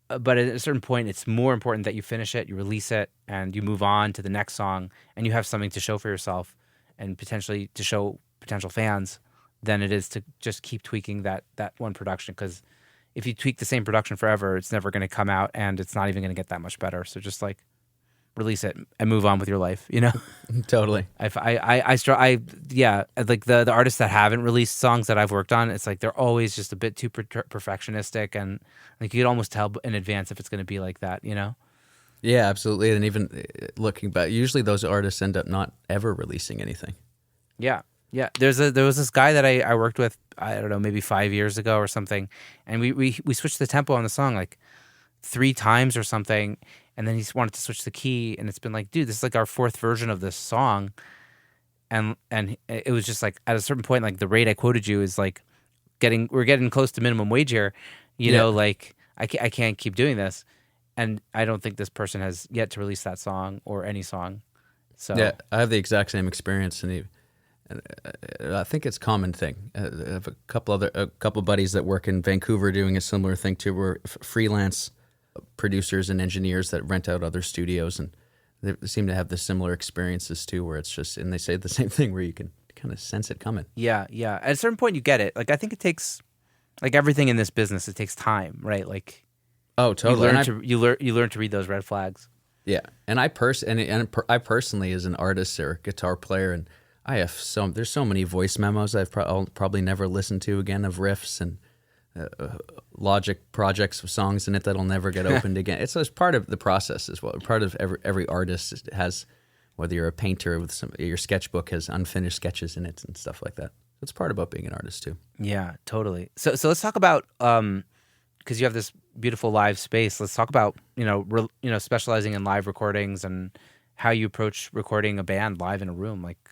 But at a certain point, it's more important that you finish it, you release it, and you move on to the next song, and you have something to show for yourself and potentially to show potential fans, than it is to just keep tweaking that one production. Because if you tweak the same production forever, it's never going to come out, and it's not even going to get that much better. So just like release it and move on with your life, Totally. Like the artists that haven't released songs that I've worked on, it's like they're always just a bit too perfectionistic, and like you could almost tell in advance if it's going to be like that, Yeah, absolutely. And even looking back, usually those artists end up not ever releasing anything. Yeah. There was this guy that I worked with, I don't know, maybe 5 years ago or something, and we switched the tempo on the song like 3 times or something, and then he wanted to switch the key, and it's been like, dude, this is like our 4th version of this song, and it was just like at a certain point, like the rate I quoted you is like we're getting close to minimum wage here, like I can't keep doing this, and I don't think this person has yet to release that song or any song. So yeah, I have the exact same experience, and I think it's a common thing. I have a couple buddies that work in Vancouver doing a similar thing too. We're freelance producers and engineers that rent out other studios, and they seem to have the similar experiences too, where it's just, and they say the same thing, where you can kind of sense it coming. Yeah. At a certain point, you get it. Like I think it takes, like everything in this business, it takes time, right? Like, oh, totally. You learn to read those red flags. Yeah, and I personally, as an artist or guitar player, and there's so many voice memos I'll probably never listen to again of riffs and Logic projects with songs in it that'll never get opened again. It's part of the process as well. Part of every artist has, whether you're a painter with your sketchbook has unfinished sketches in it and stuff like that. It's part about being an artist too. Yeah, totally. So let's talk about because you have this beautiful live space. Let's talk about specializing in live recordings and how you approach recording a band live in a room. Like,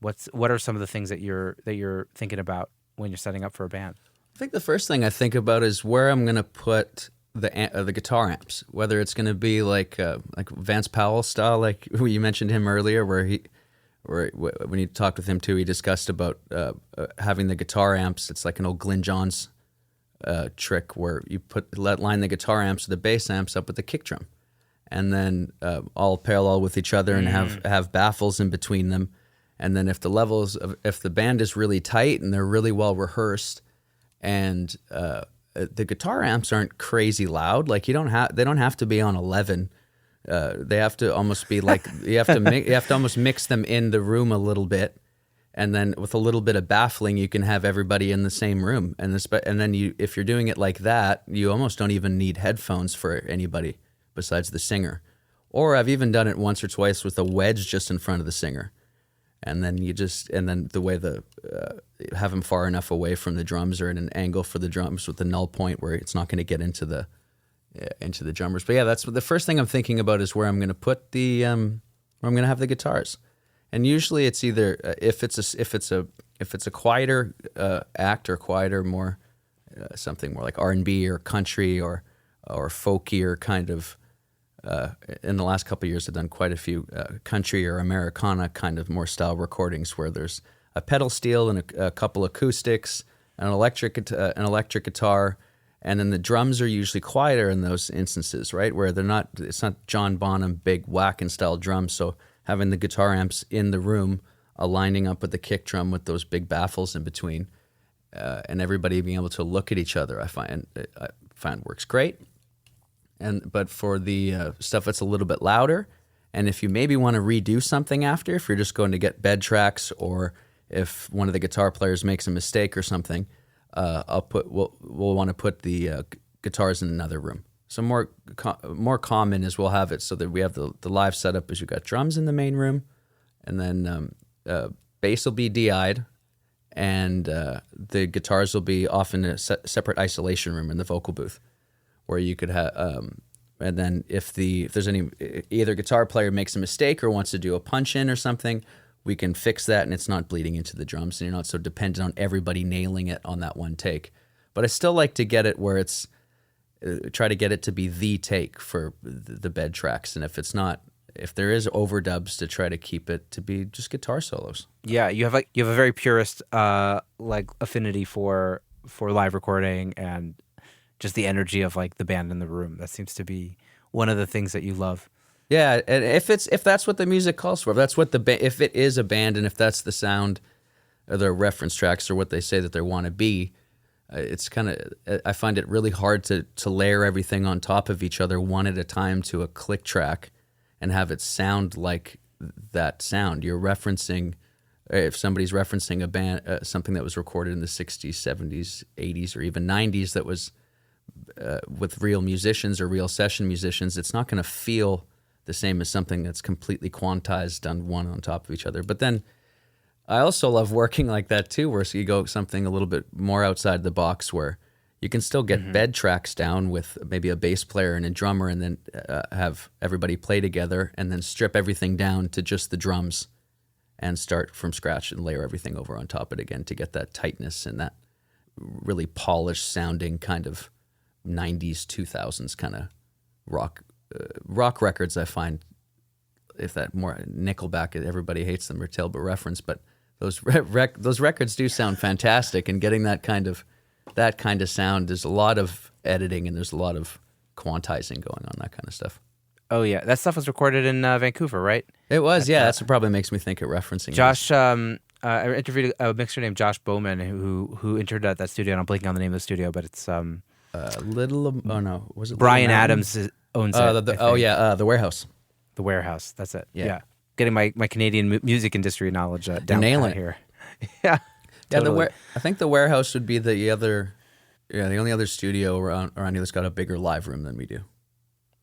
what are some of the things that you're thinking about when you're setting up for a band? I think the first thing I think about is where I'm going to put the guitar amps. Whether it's going to be like Vance Powell style, like you mentioned him earlier, where when you talked with him too, he discussed about having the guitar amps. It's like an old Glyn Johns trick where you line the guitar amps with the bass amps up with the kick drum, and then all parallel with each other, and have baffles in between them. And then if the band is really tight and they're really well rehearsed, and the guitar amps aren't crazy loud, like they don't have to be on 11. They have to almost be like you have to almost mix them in the room a little bit, And then with a little bit of baffling, you can have everybody in the same room. And then if you're doing it like that, you almost don't even need headphones for anybody besides the singer. Or I've even done it once or twice with a wedge just in front of the singer. And then the way have them far enough away from the drums or at an angle for the drums with the null point where it's not going to get into the drummers. But yeah, that's the first thing I'm thinking about is where I'm going to put where I'm going to have the guitars. And usually it's either if it's a quieter act or quieter, more something more like R&B or country or folkier kind of. In the last couple of years, I've done quite a few country or Americana kind of more style recordings where there's a pedal steel and a couple acoustics, an electric guitar, and then the drums are usually quieter in those instances, right? Where it's not John Bonham big whacking style drums, so having the guitar amps in the room, aligning up with the kick drum with those big baffles in between, and everybody being able to look at each other, I find works great. But for the stuff that's a little bit louder, and if you maybe want to redo something after, if you're just going to get bed tracks, or if one of the guitar players makes a mistake or something, we'll want to put the guitars in another room. So more common is we'll have it so that we have the live setup is you've got drums in the main room, and then bass will be DI'd, and the guitars will be off in a separate isolation room in the vocal booth, where you could have, and then if there's any either guitar player makes a mistake or wants to do a punch in or something, we can fix that, and it's not bleeding into the drums, and you're not so dependent on everybody nailing it on that one take. But I still like to get it where it's try to get it to be the take for the bed tracks, and if there is overdubs, to try to keep it to be just guitar solos. Yeah, you have a very purist affinity for live recording and just the energy of like the band in the room. That seems to be one of the things that you love. Yeah, and if that's what the music calls for, if it is a band, and if that's the sound or their reference tracks or what they say that they want to be, it's kind of, I find it really hard to layer everything on top of each other one at a time to a click track and have it sound like that sound. You're referencing, if somebody's referencing a band, something that was recorded in the 60s, 70s, 80s, or even 90s that was with real musicians or real session musicians, it's not going to feel the same as something that's completely quantized, done one on top of each other. But then I also love working like that too, where so you go something a little bit more outside the box, where you can still get bed tracks down with maybe a bass player and a drummer, and then have everybody play together, and then strip everything down to just the drums and start from scratch and layer everything over on top of it again to get that tightness and that really polished sounding kind of 90s, 2000s kind of rock records. I find, if that more Nickelback, everybody hates them, or Tailboat Reference, but those records do sound fantastic. And getting that kind of sound, there's a lot of editing and there's a lot of quantizing going on, that kind of stuff. Oh yeah, that stuff was recorded in Vancouver, right? It was, yeah. That's what probably makes me think of referencing. Josh, I interviewed a mixer named Josh Bowman who interned at that studio, and I'm blanking on the name of the studio, but it's was it Brian Adams owns it. The Warehouse. The Warehouse. That's it. Yeah. Getting my Canadian music industry knowledge down nailing here. Yeah. Totally. I think the Warehouse would be the only other studio around here that's got a bigger live room than we do.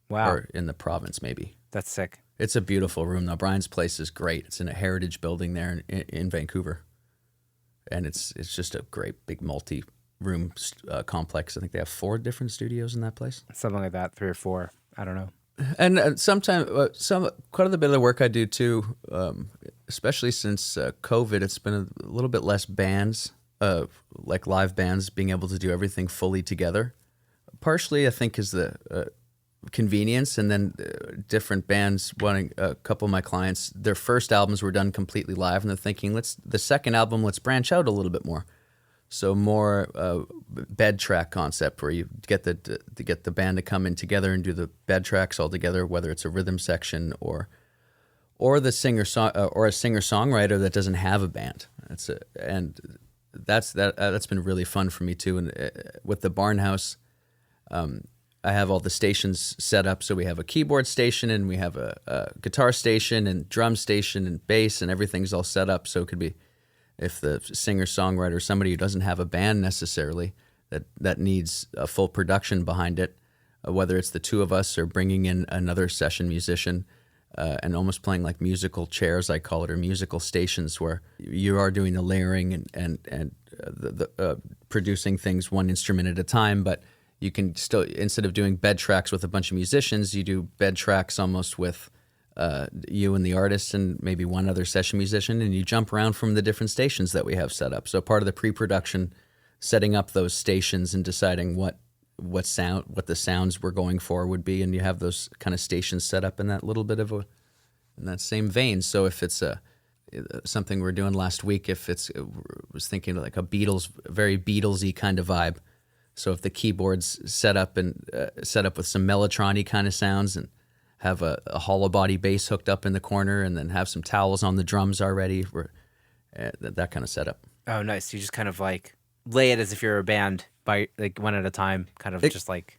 Wow. Or in the province, maybe. That's sick. It's a beautiful room, though. Brian's place is great. It's in a heritage building there in Vancouver, and it's just a great big multi-room complex. I think they have 4 different studios in that place. Something like that, 3 or 4. I don't know. And sometimes, quite a bit of the work I do too, especially since COVID, it's been a little bit less bands, like live bands, being able to do everything fully together. Partially, I think, is the convenience, and then different bands wanting. A couple of my clients, their first albums were done completely live, and they're thinking, the second album, let's branch out a little bit more. So more bed track concept, where you get the band to come in together and do the bed tracks all together, whether it's a rhythm section or the singer or a singer songwriter that doesn't have a band. That's been really fun for me too. And with the Barnhouse, I have all the stations set up. So we have a keyboard station, and we have a guitar station and drum station and bass, and everything's all set up. So it could be if the singer-songwriter is somebody who doesn't have a band necessarily that needs a full production behind it, whether it's the two of us or bringing in another session musician, and almost playing like musical chairs, I call it, or musical stations, where you are doing the layering and producing things one instrument at a time, but you can still, instead of doing bed tracks with a bunch of musicians, you do bed tracks almost with you and the artist and maybe one other session musician, and you jump around from the different stations that we have set up. So part of the pre-production, setting up those stations and deciding what the sounds we're going for would be, and you have those kind of stations set up in that little bit of in that same vein. So if it's something we're doing last week, I was thinking like a very Beatlesy kind of vibe. So if the keyboard's set up with some Mellotron-y kind of sounds, and have a hollow body bass hooked up in the corner, and then have some towels on the drums already, that kind of setup. Oh, nice. You just kind of like lay it as if you're a band by like one at a time, kind of just like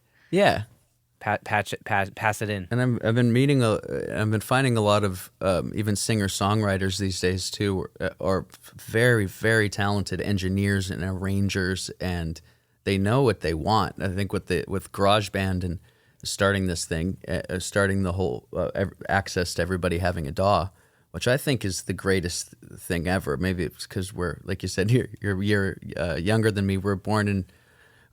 pass it in. And I've been finding a lot of even singer-songwriters these days too, are very, very talented engineers and arrangers, and they know what they want. I think with GarageBand and starting this thing, starting the whole access to everybody having a DAW, which I think is the greatest thing ever. Maybe it's because we're, like you said, you're a year younger than me. We were born in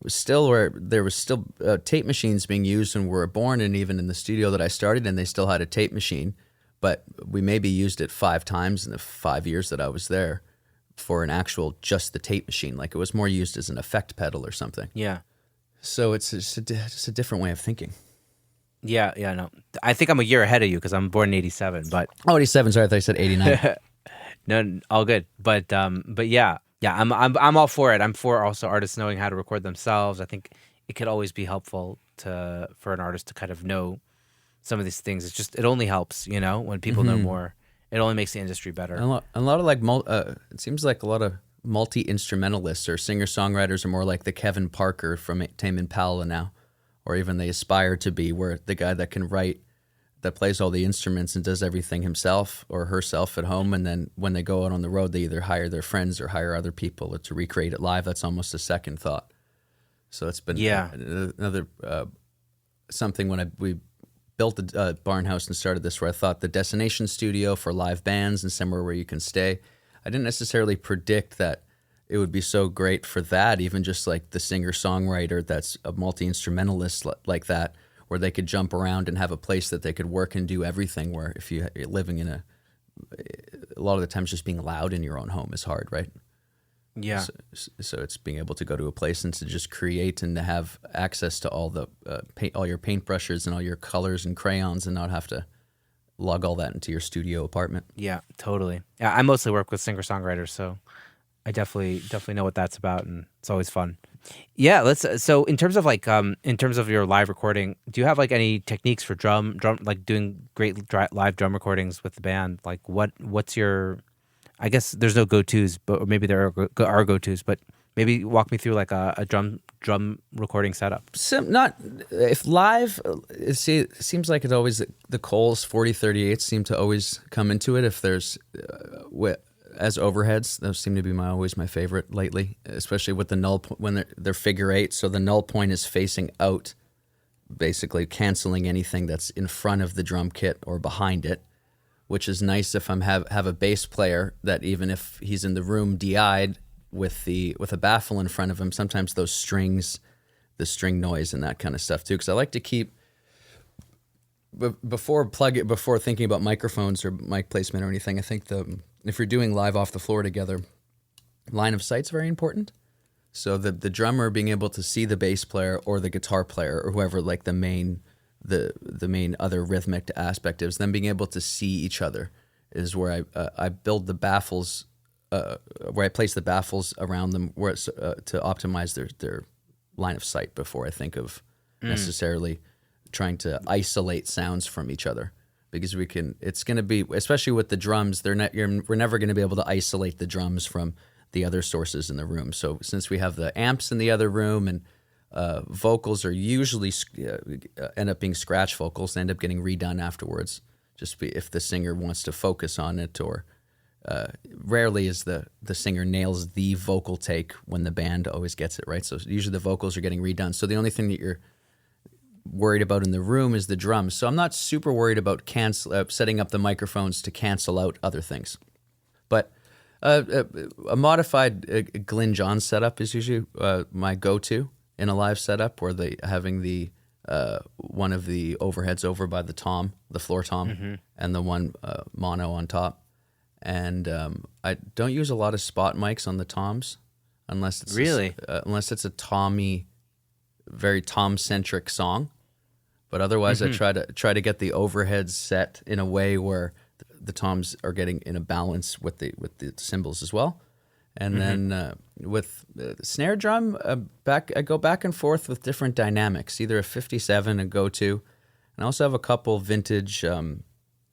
there was still tape machines being used when we were born, and even in the studio that I started in, they still had a tape machine, but we maybe used it 5 times in the 5 years that I was there for an actual just the tape machine. Like it was more used as an effect pedal or something. Yeah. So it's just a different way of thinking. Yeah, no. I think I'm a year ahead of you because I'm born in '87. But 87. Sorry, I thought you said '89. No, all good. But yeah, I'm all for it. I'm for also artists knowing how to record themselves. I think it could always be helpful for an artist to kind of know some of these things. It only helps, when people know more. It only makes the industry better. A lot of it seems like a lot of multi-instrumentalists or singer-songwriters are more like the Kevin Parker from Tame Impala now, or even they aspire to be, where the guy that can write, that plays all the instruments and does everything himself or herself at home, and then when they go out on the road, they either hire their friends or hire other people to recreate it live. That's almost a second thought. So it's been another something when we built the Barnhouse and started this, where I thought the destination studio for live bands and somewhere where you can stay. I didn't necessarily predict that it would be so great for that, even just like the singer-songwriter that's a multi-instrumentalist like that, where they could jump around and have a place that they could work and do everything, where if you're living in a lot of the times just being loud in your own home is hard, right? Yeah. So it's being able to go to a place and to just create and to have access to all the all your paintbrushes and all your colors and crayons, and not have to lug all that into your studio apartment. Yeah, totally. Yeah, I mostly work with singer-songwriters, so I definitely know what that's about, and it's always fun. Yeah, so in terms of in terms of your live recording, do you have like any techniques for drum like doing great live drum recordings with the band? Like what's your, I guess there's no go-tos, but or maybe there are go-tos, but maybe walk me through like a drum recording setup. Not if live. It seems like it's always the Coles 4038s seem to always come into it. If there's as overheads, those seem to be always my favorite lately, especially with the null when they're figure eight. So the null point is facing out, basically canceling anything that's in front of the drum kit or behind it, which is nice if I'm have a bass player that even if he's in the room DI'd with a baffle in front of him, sometimes those strings, the string noise and that kind of stuff too, because I like to keep before thinking about microphones or mic placement or anything. I think if you're doing live off the floor together, line of sight's very important. So the drummer being able to see the bass player or the guitar player or whoever, like the main other rhythmic aspect is, them being able to see each other is where I build the baffles, where I place the baffles around them, where it's, to optimize their line of sight before I think of necessarily trying to isolate sounds from each other. Because it's going to be, especially with the drums, we're never going to be able to isolate the drums from the other sources in the room. So since we have the amps in the other room, and vocals are usually end up being scratch vocals, they end up getting redone afterwards, if the singer wants to focus on it, or rarely is the singer nails the vocal take when the band always gets it right. So usually the vocals are getting redone. So the only thing that you're worried about in the room is the drums. So I'm not super worried about setting up the microphones to cancel out other things. But a modified Glyn John setup is usually my go-to in a live setup, where having the one of the overheads over by the floor tom, and the one mono on top. And I don't use a lot of spot mics on the toms, unless it's unless it's a very tom-centric song. But otherwise, I try to get the overheads set in a way where the toms are getting in a balance with the cymbals as well. And then with snare drum, I go back and forth with different dynamics. Either a 57, a go-to, and I also have a couple vintage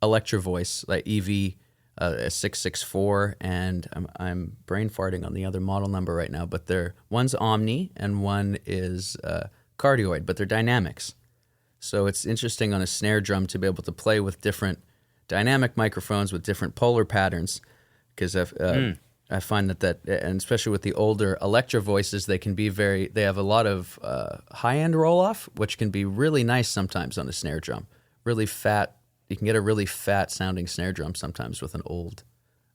Electro Voice, like EV, a 664, and I'm brain farting on the other model number right now. But one's Omni and one is Cardioid, but they're dynamics. So it's interesting on a snare drum to be able to play with different dynamic microphones with different polar patterns, because I find that, and especially with the older Electro Voices, they have a lot of high-end roll-off, which can be really nice sometimes on a snare drum. Really fat. You can get a really fat-sounding snare drum sometimes with an old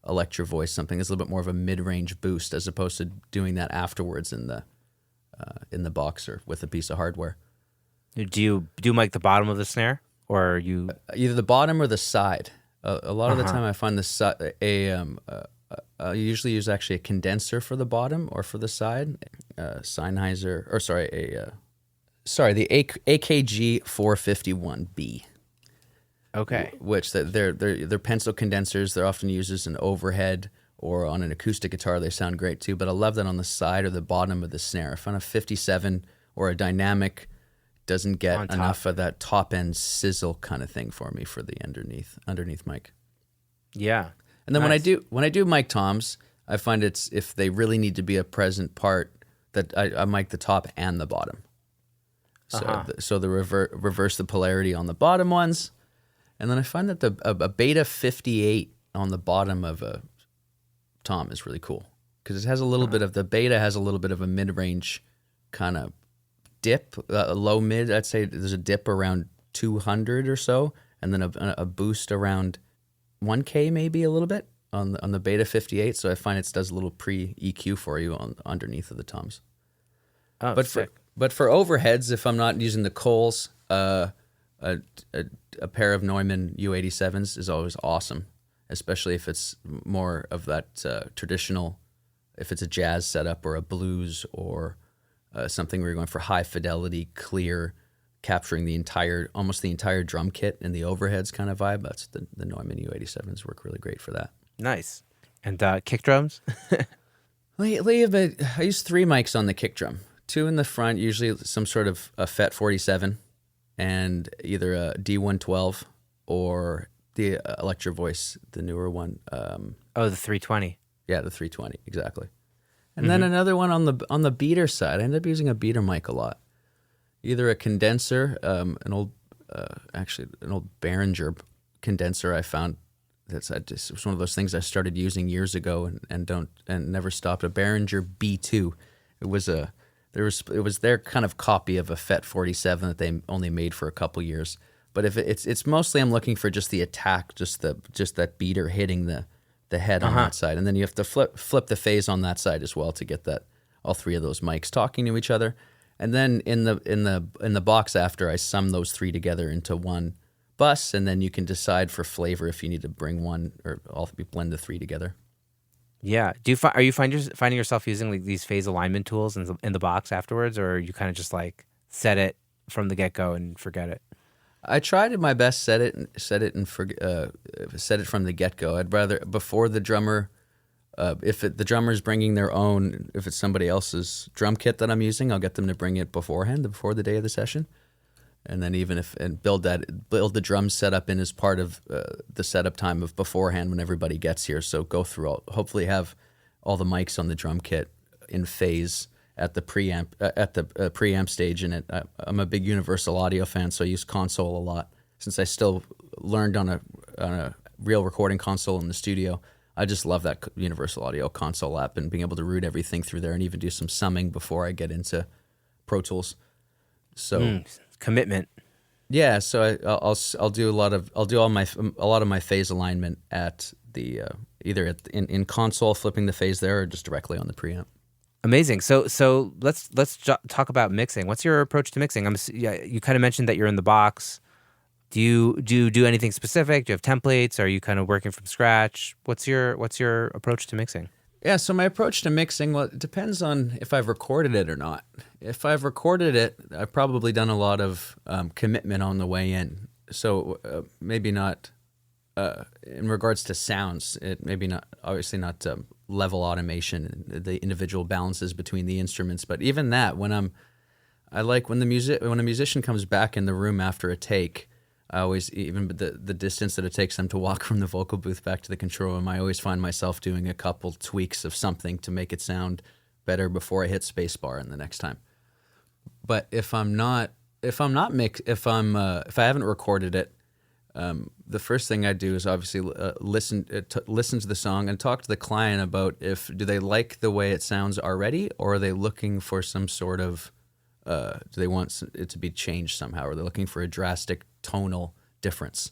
Electro Voice, something that's a little bit more of a mid-range boost, as opposed to doing that afterwards in the box or with a piece of hardware. Do you mic the bottom of the snare, or you either the bottom or the side? A lot of the time, I find I usually use actually a condenser for the bottom or for the side. Sennheiser, the AKG 451B. Okay. Which they're pencil condensers. They're often used as an overhead or on an acoustic guitar. They sound great too. But I love that on the side or the bottom of the snare. I find a 57 or a dynamic doesn't get enough of that top end sizzle kind of thing for me for the underneath mic. Yeah. And then when I do mic toms, I find if they really need to be a present part, that I mic the top and the bottom. So the reverse the polarity on the bottom ones, and then I find that a beta 58 on the bottom of a tom is really cool, because it has a little bit of the beta has a little bit of a mid range kind of dip, low mid. I'd say there's a dip around 200 or so, and then a boost around 1K maybe a little bit on the beta 58. So I find it does a little pre EQ for you underneath of the toms. Oh, but sick. for overheads, if I'm not using the Coles, a pair of Neumann U87s is always awesome, especially if it's more of that traditional, if it's a jazz setup or a blues or something where you're going for high fidelity, clear, capturing almost the entire drum kit and the overheads kind of vibe. That's the Neumann U87s work really great for that. Nice. And kick drums? Lately, I use 3 mics on the kick drum. 2 in the front, usually some sort of a FET 47, and either a D112 or the Electro Voice, the newer one. The 320. Yeah, the 320, exactly. And then another one on the beater side. I end up using a beater mic a lot. Either a condenser, an old Behringer condenser I found. It was one of those things I started using years ago and never stopped. A Behringer B2. It was their kind of copy of a FET 47 that they only made for a couple years. But if it's mostly, I'm looking for just the attack, just that beater hitting the head on that side, and then you have to flip the phase on that side as well to get that all 3 of those mics talking to each other. And then in the box after, I sum those 3 together into one bus, and then you can decide for flavor if you need to bring one or blend the 3 together. Yeah. Are you finding yourself using like these phase alignment tools in the box afterwards, or you kind of just like set it from the get go and forget it? I tried my best set it and set it from the get go. I'd rather before the drummer. If the drummer's bringing their own, if it's somebody else's drum kit that I'm using, I'll get them to bring it before the day of the session, and then build the drum setup in as part of the setup time of beforehand when everybody gets here. So go through hopefully have all the mics on the drum kit in phase at the preamp stage in it. I'm a big Universal Audio fan, so I use console a lot since I still learned on a real recording console in the studio. I just love that Universal Audio console app and being able to route everything through there and even do some summing before I get into Pro Tools. So commitment. Yeah, so I'll do a lot of my phase alignment at the either in console, flipping the phase there, or just directly on the preamp. Amazing. So let's talk about mixing. What's your approach to mixing? You kind of mentioned that you're in the box. Do you do anything specific? Do you have templates? Are you kind of working from scratch? What's your approach to mixing? Yeah, so my approach to mixing, well, it depends on if I've recorded it or not. If I've recorded it, I've probably done a lot of commitment on the way in. So maybe not in regards to sounds. It maybe not, obviously not level automation, the individual balances between the instruments. But even that, when a musician comes back in the room after a take, I always, even the distance that it takes them to walk from the vocal booth back to the control room, I always find myself doing a couple tweaks of something to make it sound better before I hit spacebar in the next time. But if I haven't recorded it, the first thing I do is obviously listen to the song and talk to the client about do they like the way it sounds already, or are they looking for some sort of do they want it to be changed somehow? Or are they looking for a drastic tonal difference?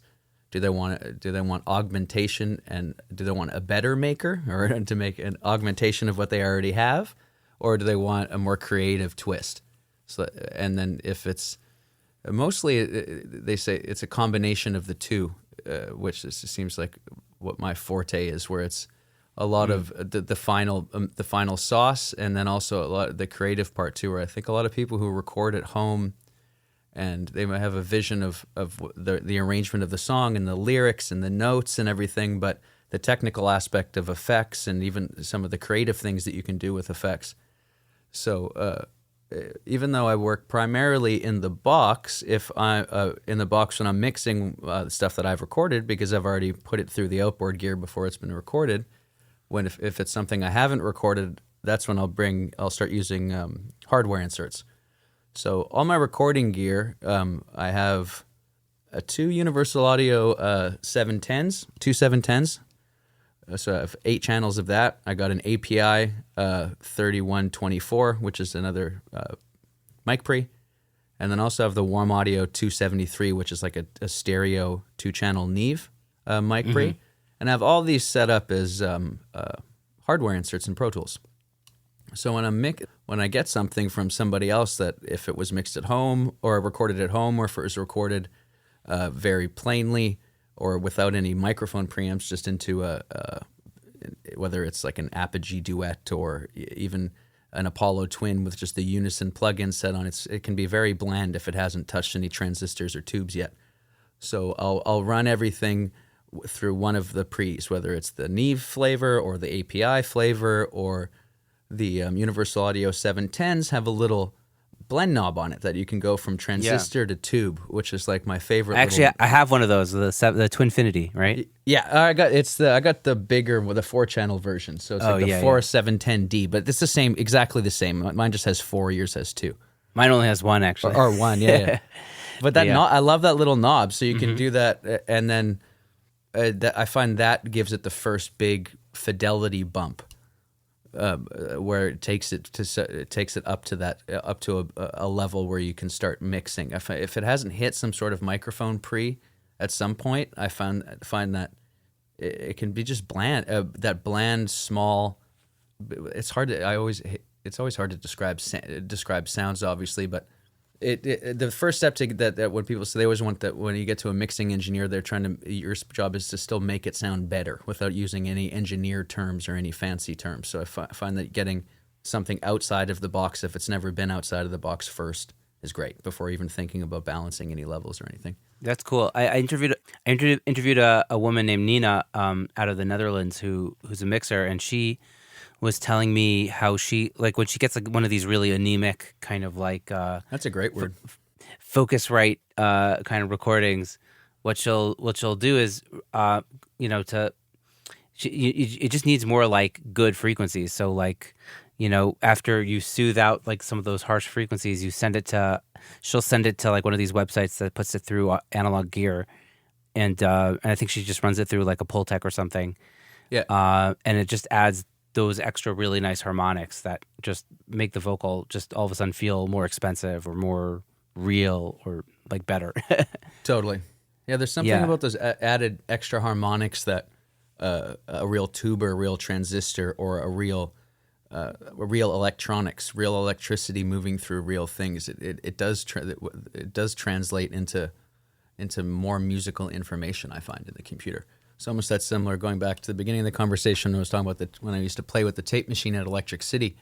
Do they want augmentation, and do they want a better maker, or to make an augmentation of what they already have, or do they want a more creative twist? So, and then if it's mostly, they say it's a combination of the two, which seems like what my forte is, where it's a lot of the final sauce, and then also a lot of the creative part too, where I think a lot of people who record at home and they might have a vision of the arrangement of the song and the lyrics and the notes and everything, but the technical aspect of effects and even some of the creative things that you can do with effects. So even though I work primarily in the box, in the box when I'm mixing stuff that I've recorded, because I've already put it through the outboard gear before it's been recorded, if it's something I haven't recorded, that's when I'll start using hardware inserts. So all my recording gear, I have two Universal Audio 710s, two 710s. So I have 8 channels of that. I got an API 3124, which is another mic pre. And then also have the Warm Audio 273, which is like a stereo 2-channel Neve mic pre. And I have all these set up as hardware inserts in Pro Tools. So when I get something from somebody else, that if it was mixed at home or recorded at home, or if it was recorded very plainly or without any microphone preamps, just into whether it's like an Apogee duet or even an Apollo Twin with just the unison plugin set on, it can be very bland if it hasn't touched any transistors or tubes yet. So I'll run everything through one of the pre's, whether it's the Neve flavor or the API flavor, or the Universal Audio 710s have a little blend knob on it that you can go from transistor to tube, which is like my favorite. Actually, I have one of those, the Twinfinity, right? Yeah, I got the bigger with the 4-channel version, so it's like the 710D, but it's exactly the same. Mine just has 4, yours has 2. Mine only has 1 actually. Or 1, yeah. But I love that little knob, so you can do that, and then I find that gives it the first big fidelity bump. Where it takes it up to a level where you can start mixing. If it hasn't hit some sort of microphone pre at some point, I find that it can be just bland. That bland, small. It's always hard to describe sounds, obviously, but the first step to that when people say, they always want that when you get to a mixing engineer, your job is to still make it sound better without using any engineer terms or any fancy terms. So I find that getting something outside of the box, if it's never been outside of the box first, is great before even thinking about balancing any levels or anything. That's cool. I interviewed a woman named Nina out of the Netherlands who's a mixer, and she was telling me how she, like, when she gets like one of these really anemic kind of like that's a great word, Focusrite kind of recordings, what she'll do is it just needs more like good frequencies. So like, after you soothe out like some of those harsh frequencies, she'll send it to like one of these websites that puts it through Analog Gear, and I think she just runs it through like a Pultec or something. Yeah. And it just adds those extra really nice harmonics that just make the vocal just all of a sudden feel more expensive or more real or like better. Totally. Yeah, there's something about those added extra harmonics that a real tuba, a real transistor, or a real electronics, real electricity moving through real things. It does translate into more musical information, I find, in the computer. It's almost that similar, going back to the beginning of the conversation I was talking about when I used to play with the tape machine at Electric City.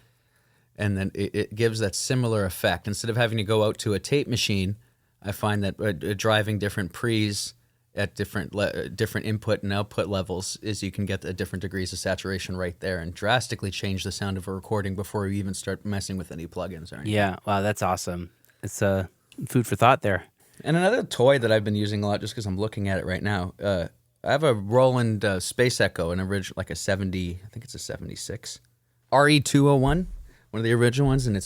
And then it gives that similar effect. Instead of having to go out to a tape machine, I find that driving different pre's at different input and output levels is you can get the different degrees of saturation right there and drastically change the sound of a recording before you even start messing with any plugins or anything. Yeah, wow, that's awesome. It's food for thought there. And another toy that I've been using a lot, just because I'm looking at it right now, I have a Roland Space Echo, an original, like a 70, I think it's a 76, RE201, one of the original ones, and I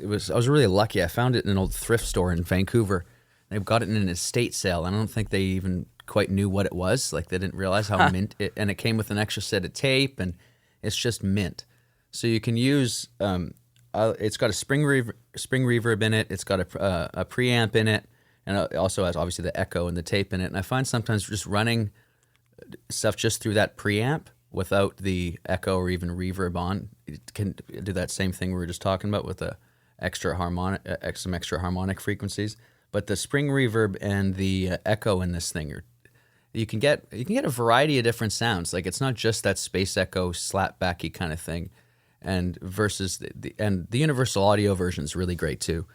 was really lucky. I found it in an old thrift store in Vancouver. They got it in an estate sale. I don't think they even quite knew what it was. Like, they didn't realize how mint it, and it came with an extra set of tape, and it's just mint. So you can use. It's got a spring reverb in it. It's got a preamp in it, and it also has obviously the echo and the tape in it. And I find sometimes just running stuff just through that preamp without the echo or even reverb on, it can do that same thing we were just talking about with the some extra harmonic frequencies. But the spring reverb and the echo in this thing, you can get a variety of different sounds. Like, it's not just that space echo slapbacky kind of thing, and versus the universal audio version is really great too.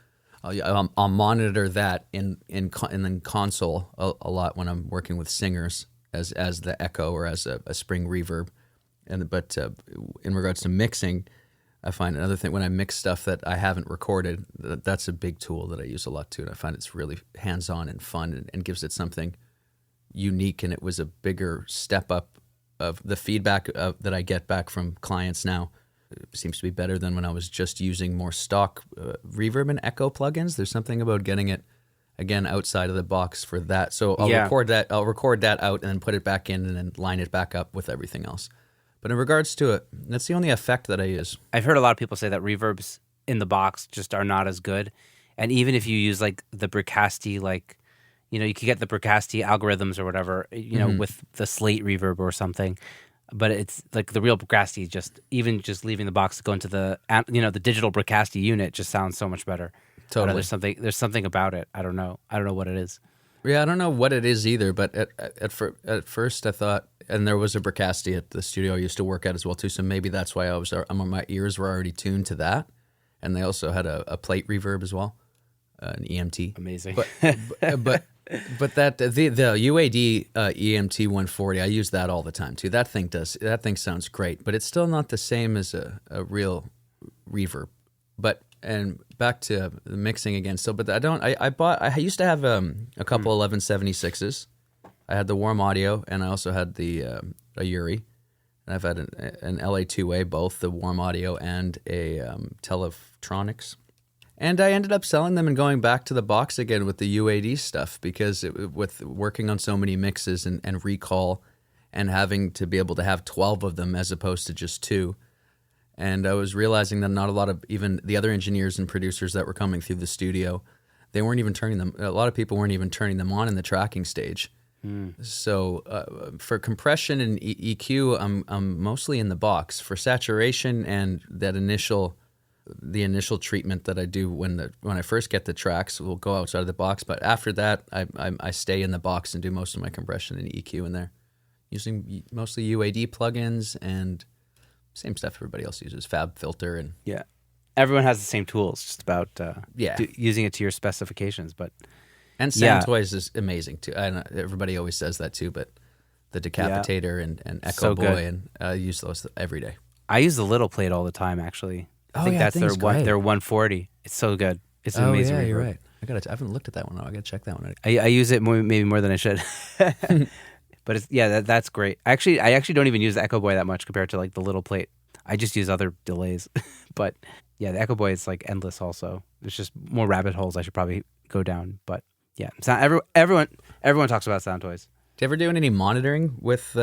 I'll monitor that in console a lot when I'm working with singers as the echo or as a spring reverb. But in regards to mixing, I find another thing when I mix stuff that I haven't recorded, that's a big tool that I use a lot too. And I find it's really hands-on and fun and gives it something unique. And it was a bigger step up of the feedback that I get back from clients now. It seems to be better than when I was just using more stock reverb and echo plugins. There's something about getting it, again, outside of the box for that. So I'll record that out and then put it back in and then line it back up with everything else. But in regards to it, that's the only effect that I use. I've heard a lot of people say that reverbs in the box just are not as good. And even if you use like the Bricasti, like, you know, you could get the Bricasti algorithms or whatever, you know, with the Slate reverb or something. But it's like the real Bricasti, just leaving the box to go into the digital Bricasti unit just sounds so much better. Totally. There's something about it. I don't know what it is. Yeah, I don't know what it is either, but at first I thought, and there was a Bricasti at the studio I used to work at as well too, so maybe that's why my ears were already tuned to that, and they also had a plate reverb as well, an EMT. Amazing. But that the UAD EMT 140, I use that all the time too. That thing sounds great, but it's still not the same as a real reverb. And back to the mixing again. So, but I used to have a couple 1176s. I had the Warm Audio, and I also had a Yuri. And I've had an LA2A, both the Warm Audio and a Teletronics. And I ended up selling them and going back to the box again with the UAD stuff because with working on so many mixes and recall and having to be able to have 12 of them as opposed to just 2. And I was realizing that not a lot of even the other engineers and producers that were coming through the studio, they weren't even turning them. A lot of people weren't even turning them on in the tracking stage. So for compression and EQ, I'm mostly in the box. For saturation and the initial treatment that I do when I first get the tracks, we'll go outside of the box. But after that, I stay in the box and do most of my compression and EQ in there, using mostly UAD plugins and same stuff everybody else uses, Fab Filter and everyone has the same tools, just about using it to your specifications. And Soundtoys is amazing too. I know everybody always says that too, but the Decapitator and Echo So Boy, good. and I use those every day. I use the little plate all the time. Actually, I think that's their 140. It's so good. It's an amazing. Oh yeah, you're reverb. right. I haven't looked at that one. I gotta check that one out. I use it maybe more than I should. But that's great. I actually don't even use the Echo Boy that much compared to like the little plate. I just use other delays. But yeah, the Echo Boy is like endless. Also, there's just more rabbit holes I should probably go down. But yeah, everyone talks about Soundtoys. Do you ever do any monitoring with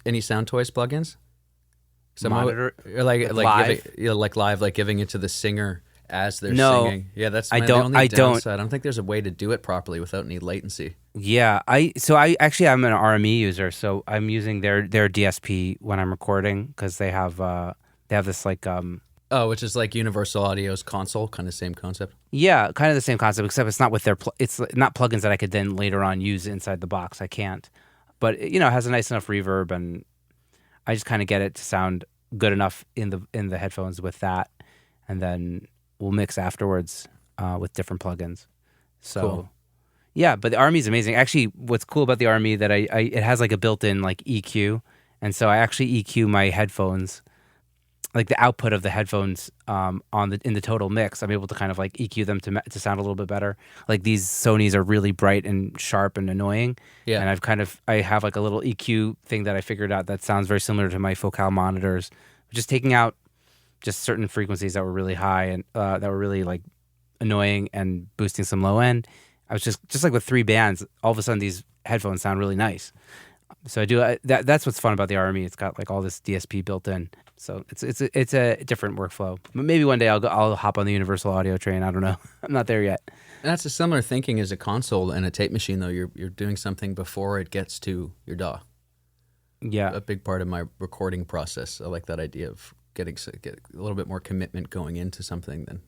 any Sound Toys plugins? Monitor like live? like live, like giving it to the singer as they're No, singing. Yeah, that's I the don't. only I don't. downside. I don't think there's a way to do it properly without any latency. Yeah, I'm an RME user, so I'm using their DSP when I'm recording because they have this like Oh, which is like Universal Audio's console, kind of same concept. yeah, kind of the same concept, except it's not with their it's not plugins that I could then later on use inside the box. I can't, but it has a nice enough reverb, and I just kind of get it to sound good enough in the headphones with that, and then we'll mix afterwards with different plugins. So. Cool. Yeah, but the RME is amazing. Actually, what's cool about the RME that it has like a built-in like EQ, and so I actually EQ my headphones, like the output of the headphones in the total mix. I'm able to kind of like EQ them to sound a little bit better. Like these Sonys are really bright and sharp and annoying, Yeah. and I have like a little EQ thing that I figured out that sounds very similar to my Focal monitors, just taking out just certain frequencies that were really high and that were really like annoying and boosting some low end. I was just like with 3 bands, all of a sudden these headphones sound really nice. So I do that's what's fun about the RME. It's got like all this DSP built in, so it's a different workflow. But maybe one day I'll hop on the Universal Audio train. I don't know. I'm not there yet. And that's a similar thinking as a console and a tape machine, though. You're doing something before it gets to your DAW. Yeah, A big part of my recording process. I like that idea of get a little bit more commitment going into something than.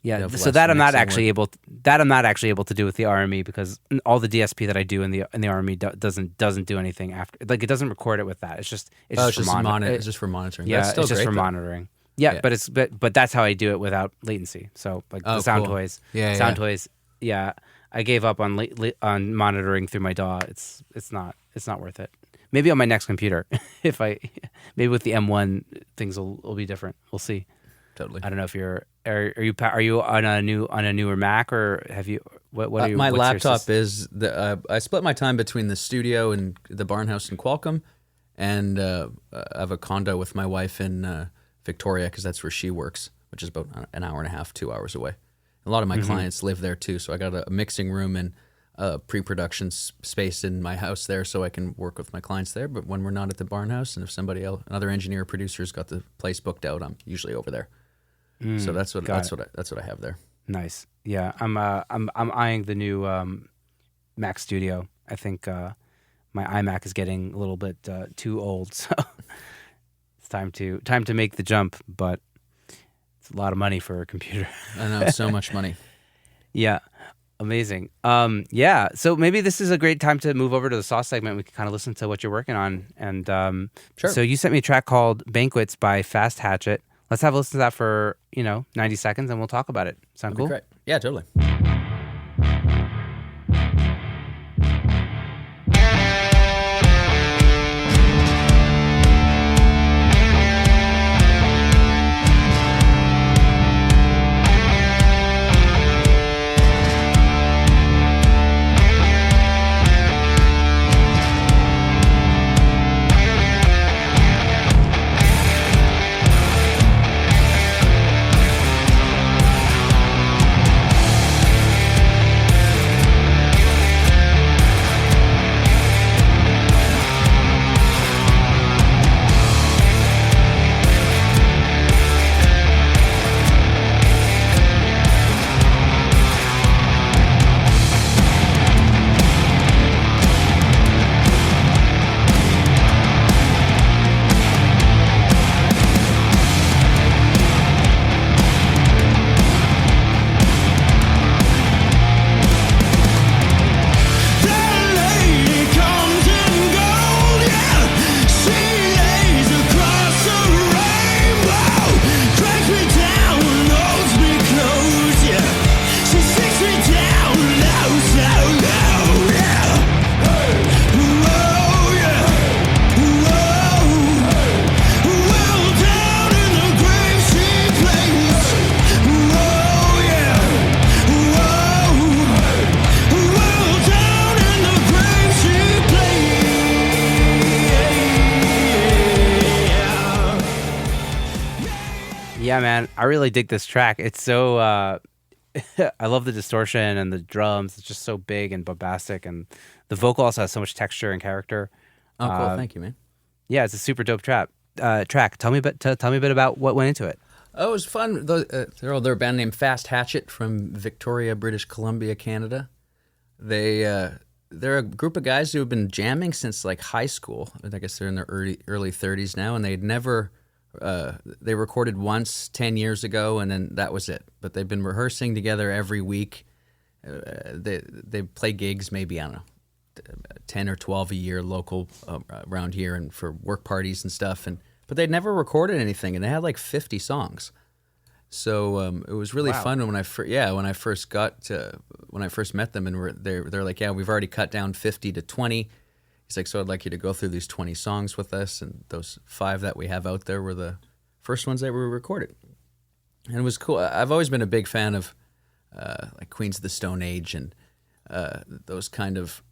yeah. So that I'm not actually able to do with the RME because all the DSP that I do in the RME doesn't do anything after. Like it doesn't record it with that. It's just for monitoring. It's just for monitoring. Yeah, That's still it's just great, for though. monitoring. Yeah, Yeah. but that's how I do it without latency. So like the Sound cool. Toys, Yeah. Toys. Yeah, I gave up on on monitoring through my DAW. It's not worth it. Maybe on my next computer, maybe with the M1 things will be different. We'll see. Totally. I don't know if are you on a newer Mac or have you what are you? My what's your laptop is I split my time between the studio and the Barnhouse in Qualcomm, and I have a condo with my wife in Victoria because that's where she works, which is about an hour and a half, 2 hours away. A lot of my clients live there too, so I got a mixing room and pre-production space in my house there, so I can work with my clients there. But when we're not at the Barnhouse, and if somebody else, another engineer or producer's got the place booked out, I'm usually over there. So that's what I have there. Nice. Yeah, I'm eyeing the new Mac Studio. I think my iMac is getting a little bit too old, so it's time to make the jump. But it's a lot of money for a computer. I know, so much money. Yeah, amazing. Yeah, so maybe this is a great time to move over to the Sauce segment. We can kind of listen to what you're working on. And Sure. So you sent me a track called "Banquets" by Fast Hatchet. Let's have a listen to that for 90 seconds, and we'll talk about it. Sound cool? Great. Yeah, totally. Yeah, man, I really dig this track. It's so I love the distortion and the drums. It's just so big and bombastic, and the vocal also has so much texture and character. Oh, cool. Thank you, man. Yeah, it's a super dope track. Tell me a bit about what went into it. Oh, it was fun. They're a band named Fast Hatchet from Victoria, British Columbia, Canada. They're a group of guys who have been jamming since like high school. I guess they're in their early 30s now, and they'd never. They recorded once 10 years ago, and then that was it. But they've been rehearsing together every week. They play gigs, maybe, I don't know, 10 or 12 a year local around here, and for work parties and stuff. But they'd never recorded anything, and they had like 50 songs. So it was really fun when I first met them, and they're like, yeah, we've already cut down 50 to 20. He's like, so I'd like you to go through these 20 songs with us, and those 5 that we have out there were the first ones that were recorded. And it was cool. I've always been a big fan of like Queens of the Stone Age and those kind of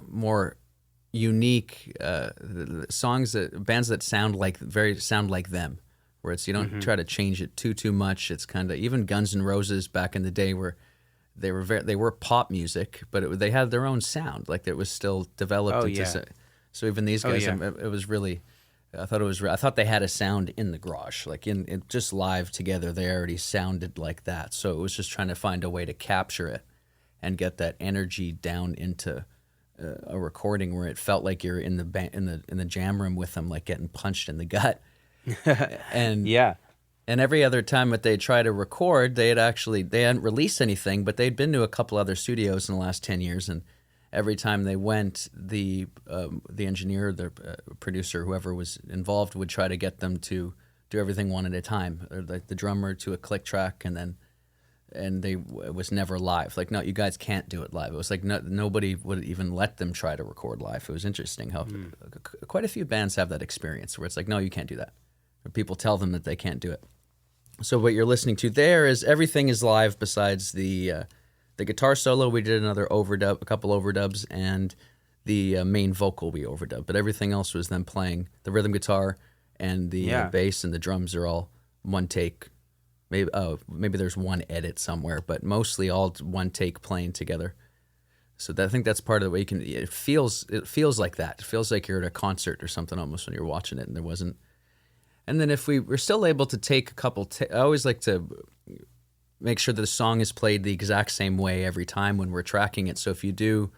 more unique bands that sound like them, where it's you don't try to change it too much. It's kind of even Guns N' Roses back in the day where they were pop music, but they had their own sound. Like it was still developed. So even these guys, it was really. I thought they had a sound in the garage, like in just live together. They already sounded like that. So it was just trying to find a way to capture it and get that energy down into a recording where it felt like you're in the jam room with them, like getting punched in the gut. And every other time that they try to record, they hadn't released anything, but they'd been to a couple other studios in the last 10 years, and every time they went, the engineer, the producer, whoever was involved, would try to get them to do everything one at a time, or like the drummer to a click track, and it was never live. Like, no, you guys can't do it live. It was like nobody would even let them try to record live. It was interesting how quite a few bands have that experience where it's like, no, you can't do that. Or people tell them that they can't do it. So what you're listening to there is everything is live besides the guitar solo. We did a couple overdubs, and the main vocal we overdubbed. But everything else was them playing the rhythm guitar, and the bass and the drums are all one take. Maybe there's one edit somewhere, but mostly all one take playing together. So I think that's part of the way it feels like that. It feels like you're at a concert or something almost when you're watching it, and there wasn't. And then if we were still able to take a couple, I always like to make sure that the song is played the exact same way every time when we're tracking it. So if you do,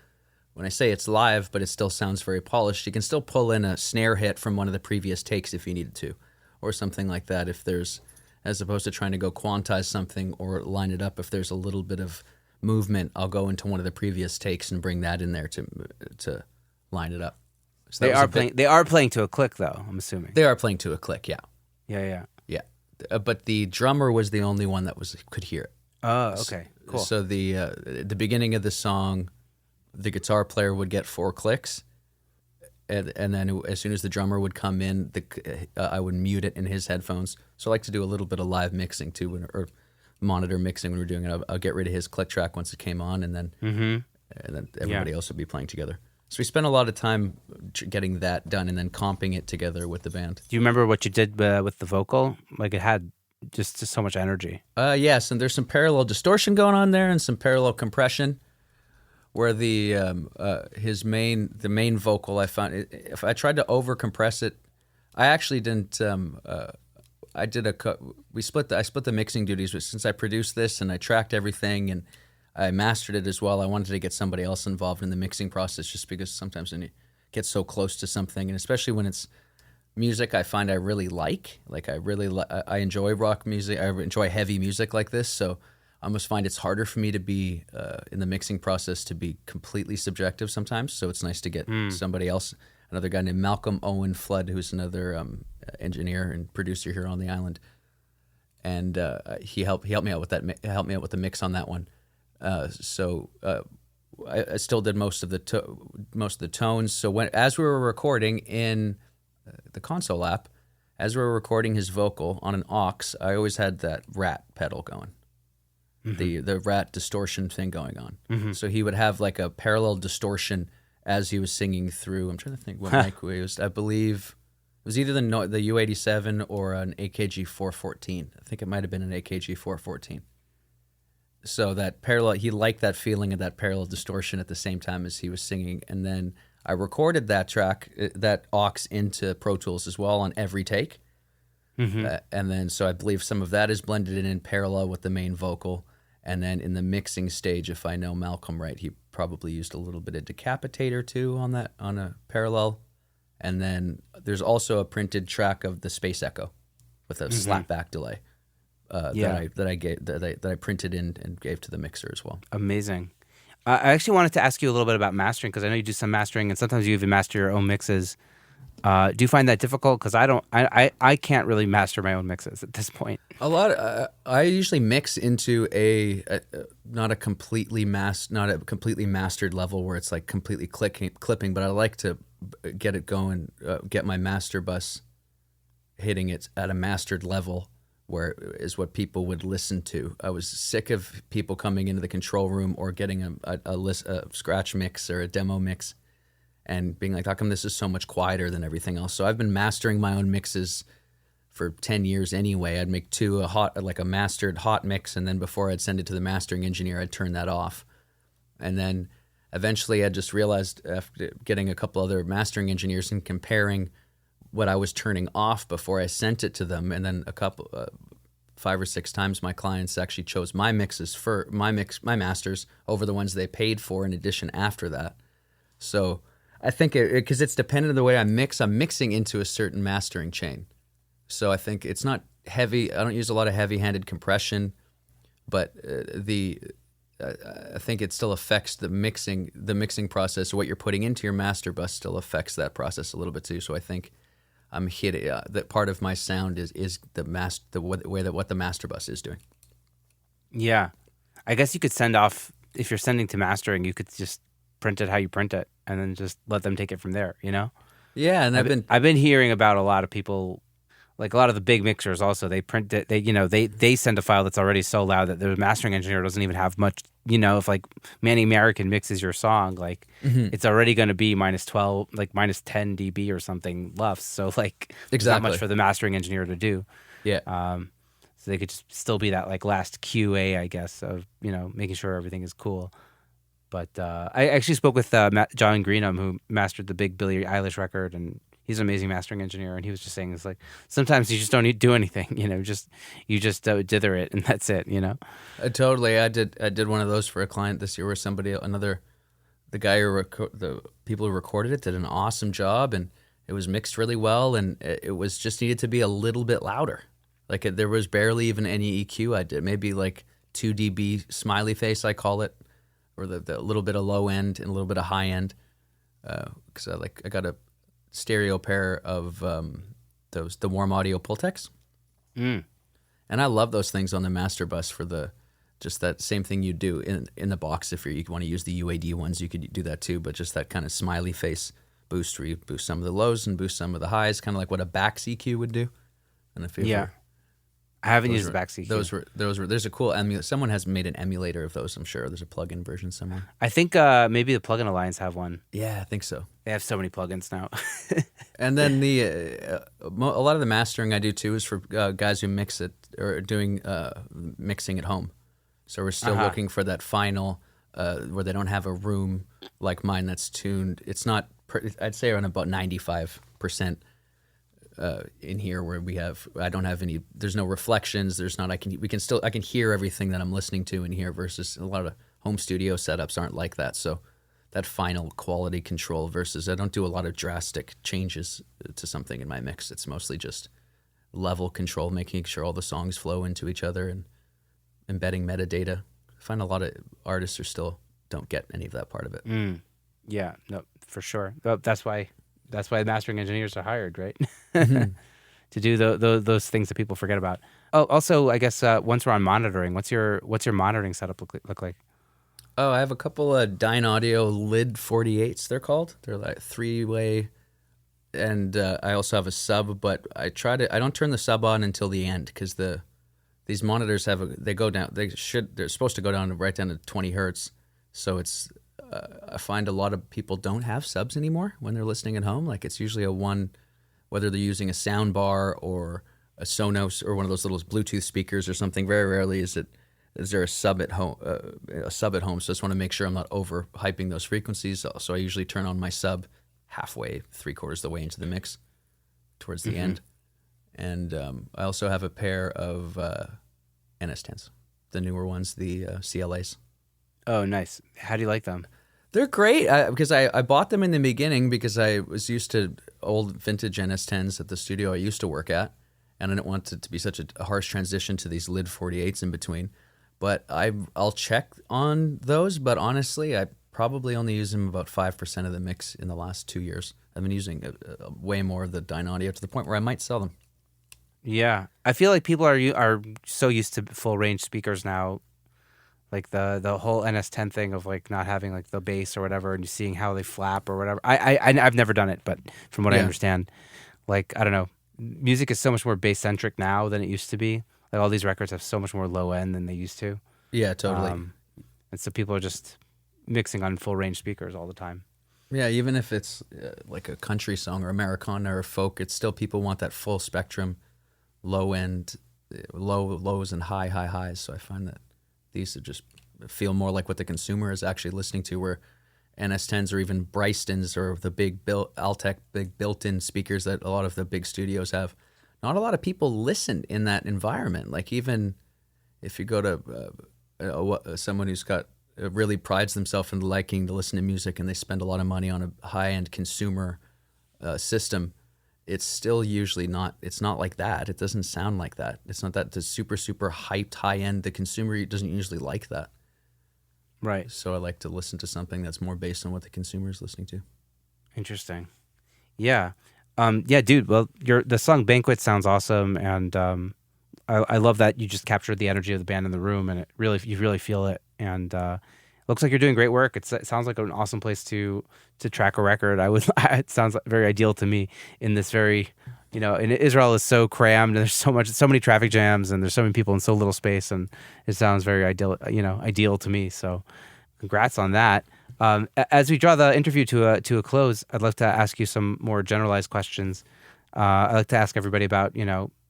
when I say it's live, but it still sounds very polished, you can still pull in a snare hit from one of the previous takes if you needed to, or something like that. If there's, as opposed to trying to go quantize something or line it up, if there's a little bit of movement, I'll go into one of the previous takes and bring that in there to line it up. So they are playing to a click, though, I'm assuming. They are playing to a click, yeah. Yeah. But the drummer was the only one that could hear it. Oh, okay, cool. So the beginning of the song, the guitar player would get 4 clicks, and then as soon as the drummer would come in, I would mute it in his headphones. So I like to do a little bit of live mixing too, or monitor mixing when we're doing it. I'll get rid of his click track once it came on, and then everybody else would be playing together. So we spent a lot of time getting that done and then comping it together with the band. Do you remember what you did with the vocal? Like, it had just so much energy. Yes, and there's some parallel distortion going on there and some parallel compression, where the main vocal, I found if I tried to over compress it, I actually didn't. I split the mixing duties since I produced this and I tracked everything and I mastered it as well. I wanted to get somebody else involved in the mixing process, just because sometimes when you get so close to something, and especially when it's music I find I really like I enjoy rock music, I enjoy heavy music like this, so I almost find it's harder for me to be in the mixing process to be completely subjective sometimes. So it's nice to get somebody else, another guy named Malcolm Owen Flood, who's another engineer and producer here on the island, and he helped me out with the mix on that one. So I still did most of the tones. So as we were recording in the console app, as we were recording his vocal on an aux, I always had that rat pedal going, the rat distortion thing going on. So he would have like a parallel distortion as he was singing through. I'm trying to think what mic we used. I believe it was either the U87 or an AKG 414. I think it might have been an AKG 414. So that parallel, he liked that feeling of that parallel distortion at the same time as he was singing. And then I recorded that track, that aux into Pro Tools as well on every take. And then, so I believe some of that is blended in parallel with the main vocal. And then in the mixing stage, if I know Malcolm right, he probably used a little bit of Decapitator too on a parallel. And then there's also a printed track of the Space Echo with a slapback delay that I printed in and gave to the mixer as well. Amazing. I actually wanted to ask you a little bit about mastering, because I know you do some mastering and sometimes you even master your own mixes. Do you find that difficult? Because I can't really master my own mixes at this point. I usually mix into not a completely mastered level where it's like completely clipping, but I like to get it going, get my master bus hitting it at a mastered level where is what people would listen to. I was sick of people coming into the control room or getting a scratch mix or a demo mix and being like, how come this is so much quieter than everything else? So I've been mastering my own mixes for 10 years anyway. I'd make a mastered hot mix, and then before I'd send it to the mastering engineer, I'd turn that off. And then eventually I just realized, after getting a couple other mastering engineers and comparing what I was turning off before I sent it to them, and then 5 or 6 times my clients actually chose my mixes for my masters over the ones they paid for in addition after that. So I think because it's dependent on the way I mix, I'm mixing into a certain mastering chain. So I think it's not heavy. I don't use a lot of heavy-handed compression, but I think it still affects the mixing process. What you're putting into your master bus still affects that process a little bit too. So I think I'm hitting that part of my sound is the way that what the master bus is doing. Yeah, I guess you could send off, if you're sending to mastering, you could just print it how you print it, and then just let them take it from there. You know? Yeah, and I've been hearing about a lot of people. Like a lot of the big mixers also, they print it, they send a file that's already so loud that the mastering engineer doesn't even have much, if like Manny American mixes your song, like it's already going to be minus 12, like minus 10 dB or something left. So like there's not much for the mastering engineer to do. Yeah. So they could just still be that like last QA, I guess, of, making sure everything is cool. But I actually spoke with John Greenham, who mastered the big Billie Eilish record, and he's an amazing mastering engineer, and he was just saying, it's like sometimes you just don't need to do anything, you just dither it, and that's it, Totally. I did one of those for a client this year where the people who recorded it did an awesome job, and it was mixed really well, and it was just needed to be a little bit louder. Like there was barely even any EQ I did, maybe like 2 dB smiley face, I call it, or the little bit of low end and a little bit of high end, because I got a stereo pair of the Warm Audio Pultecs, and I love those things on the master bus for just that same thing you do in the box. If you want to use the UAD ones, you could do that too, but just that kind of smiley face boost where you boost some of the lows and boost some of the highs, kind of like what a back EQ would do. And if I haven't used the back EQ. There's a cool emulator. Someone has made an emulator of those, I'm sure. There's a plug-in version somewhere. I think maybe the Plugin Alliance have one. Yeah, I think so. They have so many plugins now. And then a lot of the mastering I do too is for guys who mix it or doing mixing at home. So we're still looking for that final where they don't have a room like mine that's tuned. It's not. I'd say around about 95% in here where I don't have any. There's no reflections. There's not. I can hear everything that I'm listening to in here. Versus a lot of home studio setups aren't like that. So that final quality control versus I don't do a lot of drastic changes to something in my mix. It's mostly just level control, making sure all the songs flow into each other and embedding metadata. I find a lot of artists still don't get any of that part of it. Yeah, no, for sure. That's why mastering engineers are hired, right? To do those things that people forget about. Oh, also, I guess once we're on monitoring, what's your monitoring setup look like? Oh, I have a couple of Dyne Audio Lid 48s, they're called. They're like 3-way, and I also have a sub, but I don't turn the sub on until the end because these monitors go down. They're supposed to go down right down to 20 hertz. So it's I find a lot of people don't have subs anymore when they're listening at home. Like it's usually whether they're using a sound bar or a Sonos or one of those little Bluetooth speakers or something. Very rarely is it is there a sub at home? So I just want to make sure I'm not over hyping those frequencies. So I usually turn on my sub halfway, 3/4 the way into the mix, towards the end. And I also have a pair of NS10s, the newer ones, the CLAs. Oh, nice. How do you like them? They're great because I bought them in the beginning because I was used to old vintage NS10s at the studio I used to work at, and I didn't want it to be such a harsh transition to these lid 48s in between. But I'll check on those, but honestly, I probably only use them about 5% of the mix in the last 2 years. I've been using way more of the Dyne Audio to the point where I might sell them. Yeah, I feel like people are so used to full range speakers now, like the whole NS10 thing of like not having like the bass or whatever, and seeing how they flap or whatever. I've never done it, but from what I understand, like I don't know, music is so much more bass centric now than it used to be. Like all these records have so much more low end than they used to. Yeah, totally. And so people are just mixing on full range speakers all the time. Yeah, even if it's like a country song or Americana or folk, it's still people want that full spectrum, low end, lows and highs. So I find that these just feel more like what the consumer is actually listening to, where NS10s or even Brystons or the big Altec big built-in speakers that a lot of the big studios have. Not a lot of people listen in that environment. Like even if you go to someone who's got really prides themselves in liking to listen to music and they spend a lot of money on a high-end consumer system, it's still usually not, it's not like that. It doesn't sound like that. It's not that the super hyped high-end. The consumer doesn't usually like that. Right. So I like to listen to something that's more based on what the consumer is listening to. Interesting. Yeah. Yeah, dude. Well, the song "Banquet" sounds awesome, and I love that you just captured the energy of the band in the room, and you really feel it. And looks like you're doing great work. It sounds like an awesome place to track a record. It sounds very ideal to me in this very, and Israel is so crammed, and there's so many traffic jams, and there's so many people in so little space, and it sounds very ideal to me. So, congrats on that. As we draw the interview to a close, I'd love to ask you some more generalized questions. I like to ask everybody about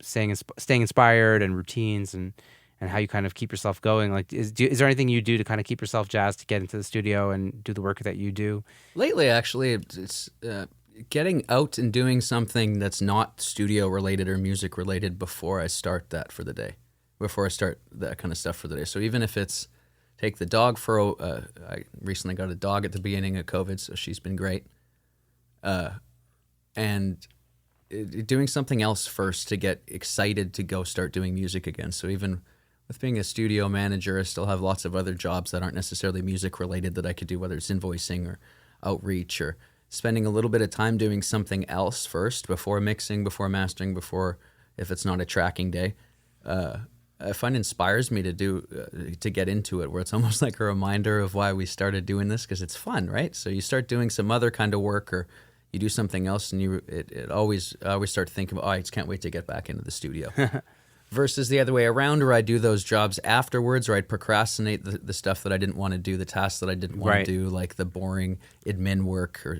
staying inspired and routines and how you kind of keep yourself going. Like, is there anything you do to kind of keep yourself jazzed to get into the studio and do the work that you do? Lately, actually, it's getting out and doing something that's not studio related or music related before I start that for the day, before I start that kind of stuff for the day. So even if it's take the dog for I recently got a dog at the beginning of COVID, so she's been great. And doing something else first to get excited to go start doing music again. So even with being a studio manager, I still have lots of other jobs that aren't necessarily music related that I could do, whether it's invoicing or outreach or spending a little bit of time doing something else first before mixing, before mastering, before if it's not a tracking day. I find inspires me to get into it, where it's almost like a reminder of why we started doing this, because it's fun, right? So you start doing some other kind of work or you do something else, and I always start thinking, I just can't wait to get back into the studio. Versus the other way around, where I do those jobs afterwards, or I'd procrastinate the stuff that I didn't want to do, the tasks that I didn't want to do, like the boring admin work or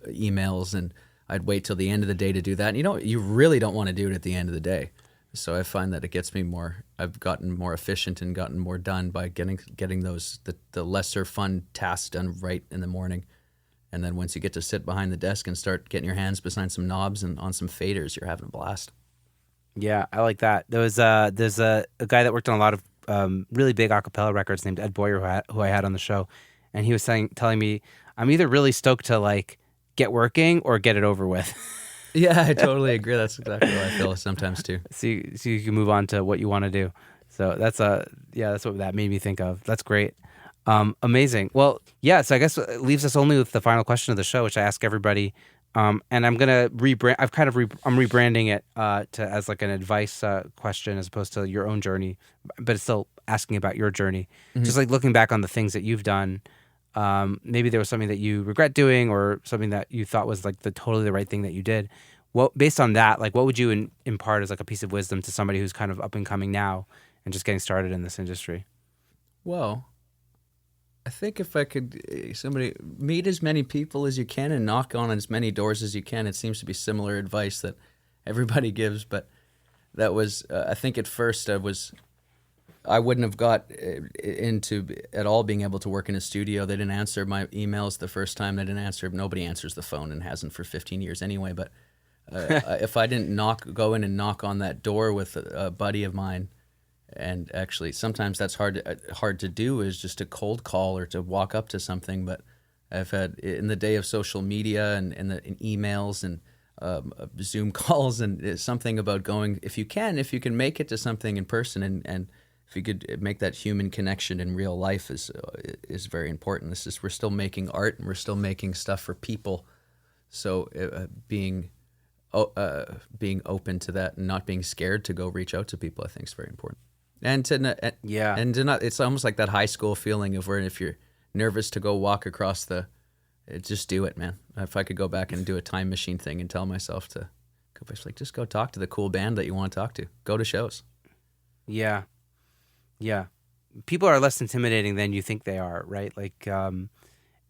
emails, and I'd wait till the end of the day to do that. And you really don't want to do it at the end of the day. So I find that it gets me more. I've gotten more efficient and gotten more done by getting those the lesser fun tasks done right in the morning, and then once you get to sit behind the desk and start getting your hands behind some knobs and on some faders, you're having a blast. Yeah, I like that. There's a guy that worked on a lot of really big a cappella records named Ed Boyer who I had on the show, and he was telling me I'm either really stoked to like get working or get it over with. Yeah, I totally agree. That's exactly how I feel sometimes too. So you can move on to what you want to do. So that's what that made me think of. That's great. Amazing. Well, yeah, so I guess it leaves us only with the final question of the show, which I ask everybody. And I'm gonna rebrand. I'm rebranding it as like an advice question as opposed to your own journey, but it's still asking about your journey. Mm-hmm. Just like looking back on the things that you've done. Maybe there was something that you regret doing, or something that you thought was like totally the right thing that you did. Well, based on that, like, what would you impart as like a piece of wisdom to somebody who's kind of up and coming now and just getting started in this industry? Well, I think if I could meet as many people as you can and knock on as many doors as you can. It seems to be similar advice that everybody gives, but that was I think at first I wouldn't have got into at all being able to work in a studio. They didn't answer my emails the first time. They didn't answer. Nobody answers the phone and hasn't for 15 years anyway. But if I didn't go in and knock on that door with a buddy of mine, and actually sometimes that's hard to do, is just a cold call or to walk up to something. But I've had, in the day of social media and in emails and Zoom calls, and it's something about going, if you can make it to something in person, and if you could make that human connection in real life is very important. We're still making art and we're still making stuff for people. So being open to that and not being scared to go reach out to people, I think is very important. And to not, it's almost like that high school feeling of where if you're nervous to go walk across just do it, man. If I could go back and do a time machine thing and tell myself to go, like, just go talk to the cool band that you want to talk to. Go to shows. Yeah. Yeah. People are less intimidating than you think they are, right? Like, and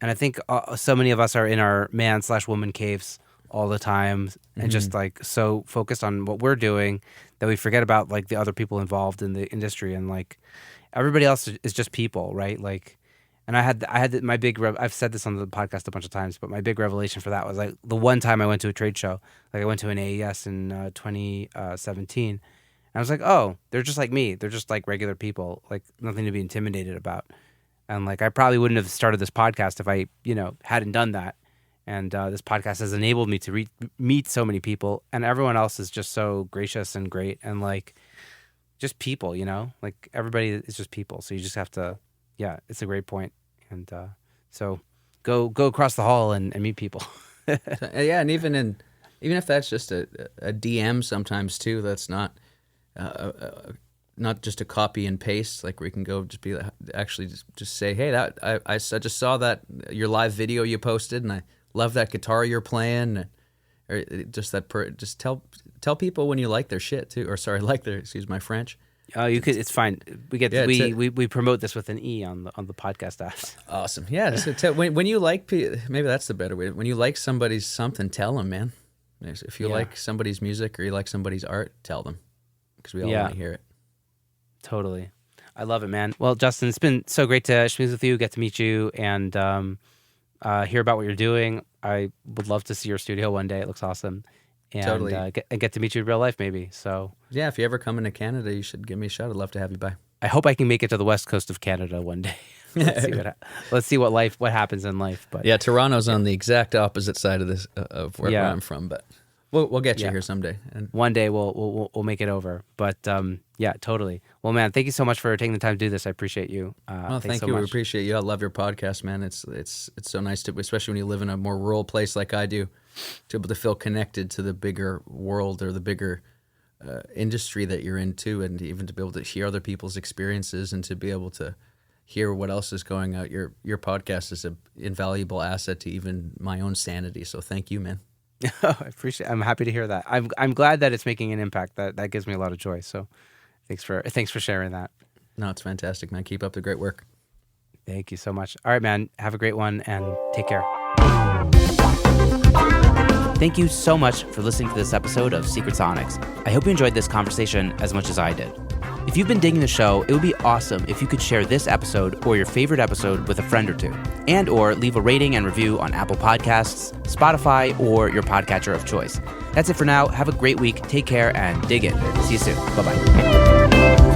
I think so many of us are in our man/woman caves all the time and just like so focused on what we're doing that we forget about like the other people involved in the industry, and like everybody else is just people, right? Like, and I had my big I've said this on the podcast a bunch of times, but my big revelation for that was like the one time I went to a trade show. Like I went to an AES in 2017, and I was like, oh, they're just like me. They're just like regular people, like nothing to be intimidated about. And like I probably wouldn't have started this podcast if I hadn't done that. And this podcast has enabled me to meet so many people, and everyone else is just so gracious and great, and like just people, like everybody is just people. So you just have to, it's a great point. And so go across the hall and meet people. Yeah, and even if that's just a DM sometimes too, that's not just a copy and paste. Like we can go just be actually just say, hey, that I just saw that your live video you posted, and I love that guitar you're playing, or just just tell people when you like their shit too, or sorry, like their, excuse my French. Oh, you could. It's fine. We promote this with an E on the podcast apps. Awesome. Yeah. So when you like, maybe that's the better way. When you like somebody's something, tell them, man. If you like somebody's music or you like somebody's art, tell them, because we all want to hear it. Totally. I love it, man. Well, Justin, it's been so great to schmooze with you, get to meet you, and hear about what you're doing. I would love to see your studio one day. It looks awesome. And totally. Get to meet you in real life, maybe. So yeah, if you ever come into Canada, you should give me a shout. I'd love to have you by. I hope I can make it to the west coast of Canada one day. Let's see what happens in life. But yeah, Toronto's on the exact opposite side of this of where I'm from, but we'll get you here someday. And one day we'll make it over. But yeah, totally. Well, man, thank you so much for taking the time to do this. I appreciate you. Well, thank you. We appreciate you. I love your podcast, man. It's so nice to, especially when you live in a more rural place like I do, to be able to feel connected to the bigger world or the bigger industry that you're into, and even to be able to hear other people's experiences and to be able to hear what else is going out. Your podcast is an invaluable asset to even my own sanity. So thank you, man. I appreciate it. I'm happy to hear that. I'm glad that it's making an impact. That gives me a lot of joy. So thanks for sharing that. No, it's fantastic, man. Keep up the great work. Thank you so much. All right, man. Have a great one and take care. Thank you so much for listening to this episode of Secret Sonics. I hope you enjoyed this conversation as much as I did. If you've been digging the show, it would be awesome if you could share this episode or your favorite episode with a friend or two, and or leave a rating and review on Apple Podcasts, Spotify, or your podcatcher of choice. That's it for now. Have a great week. Take care and dig in. See you soon. Bye-bye.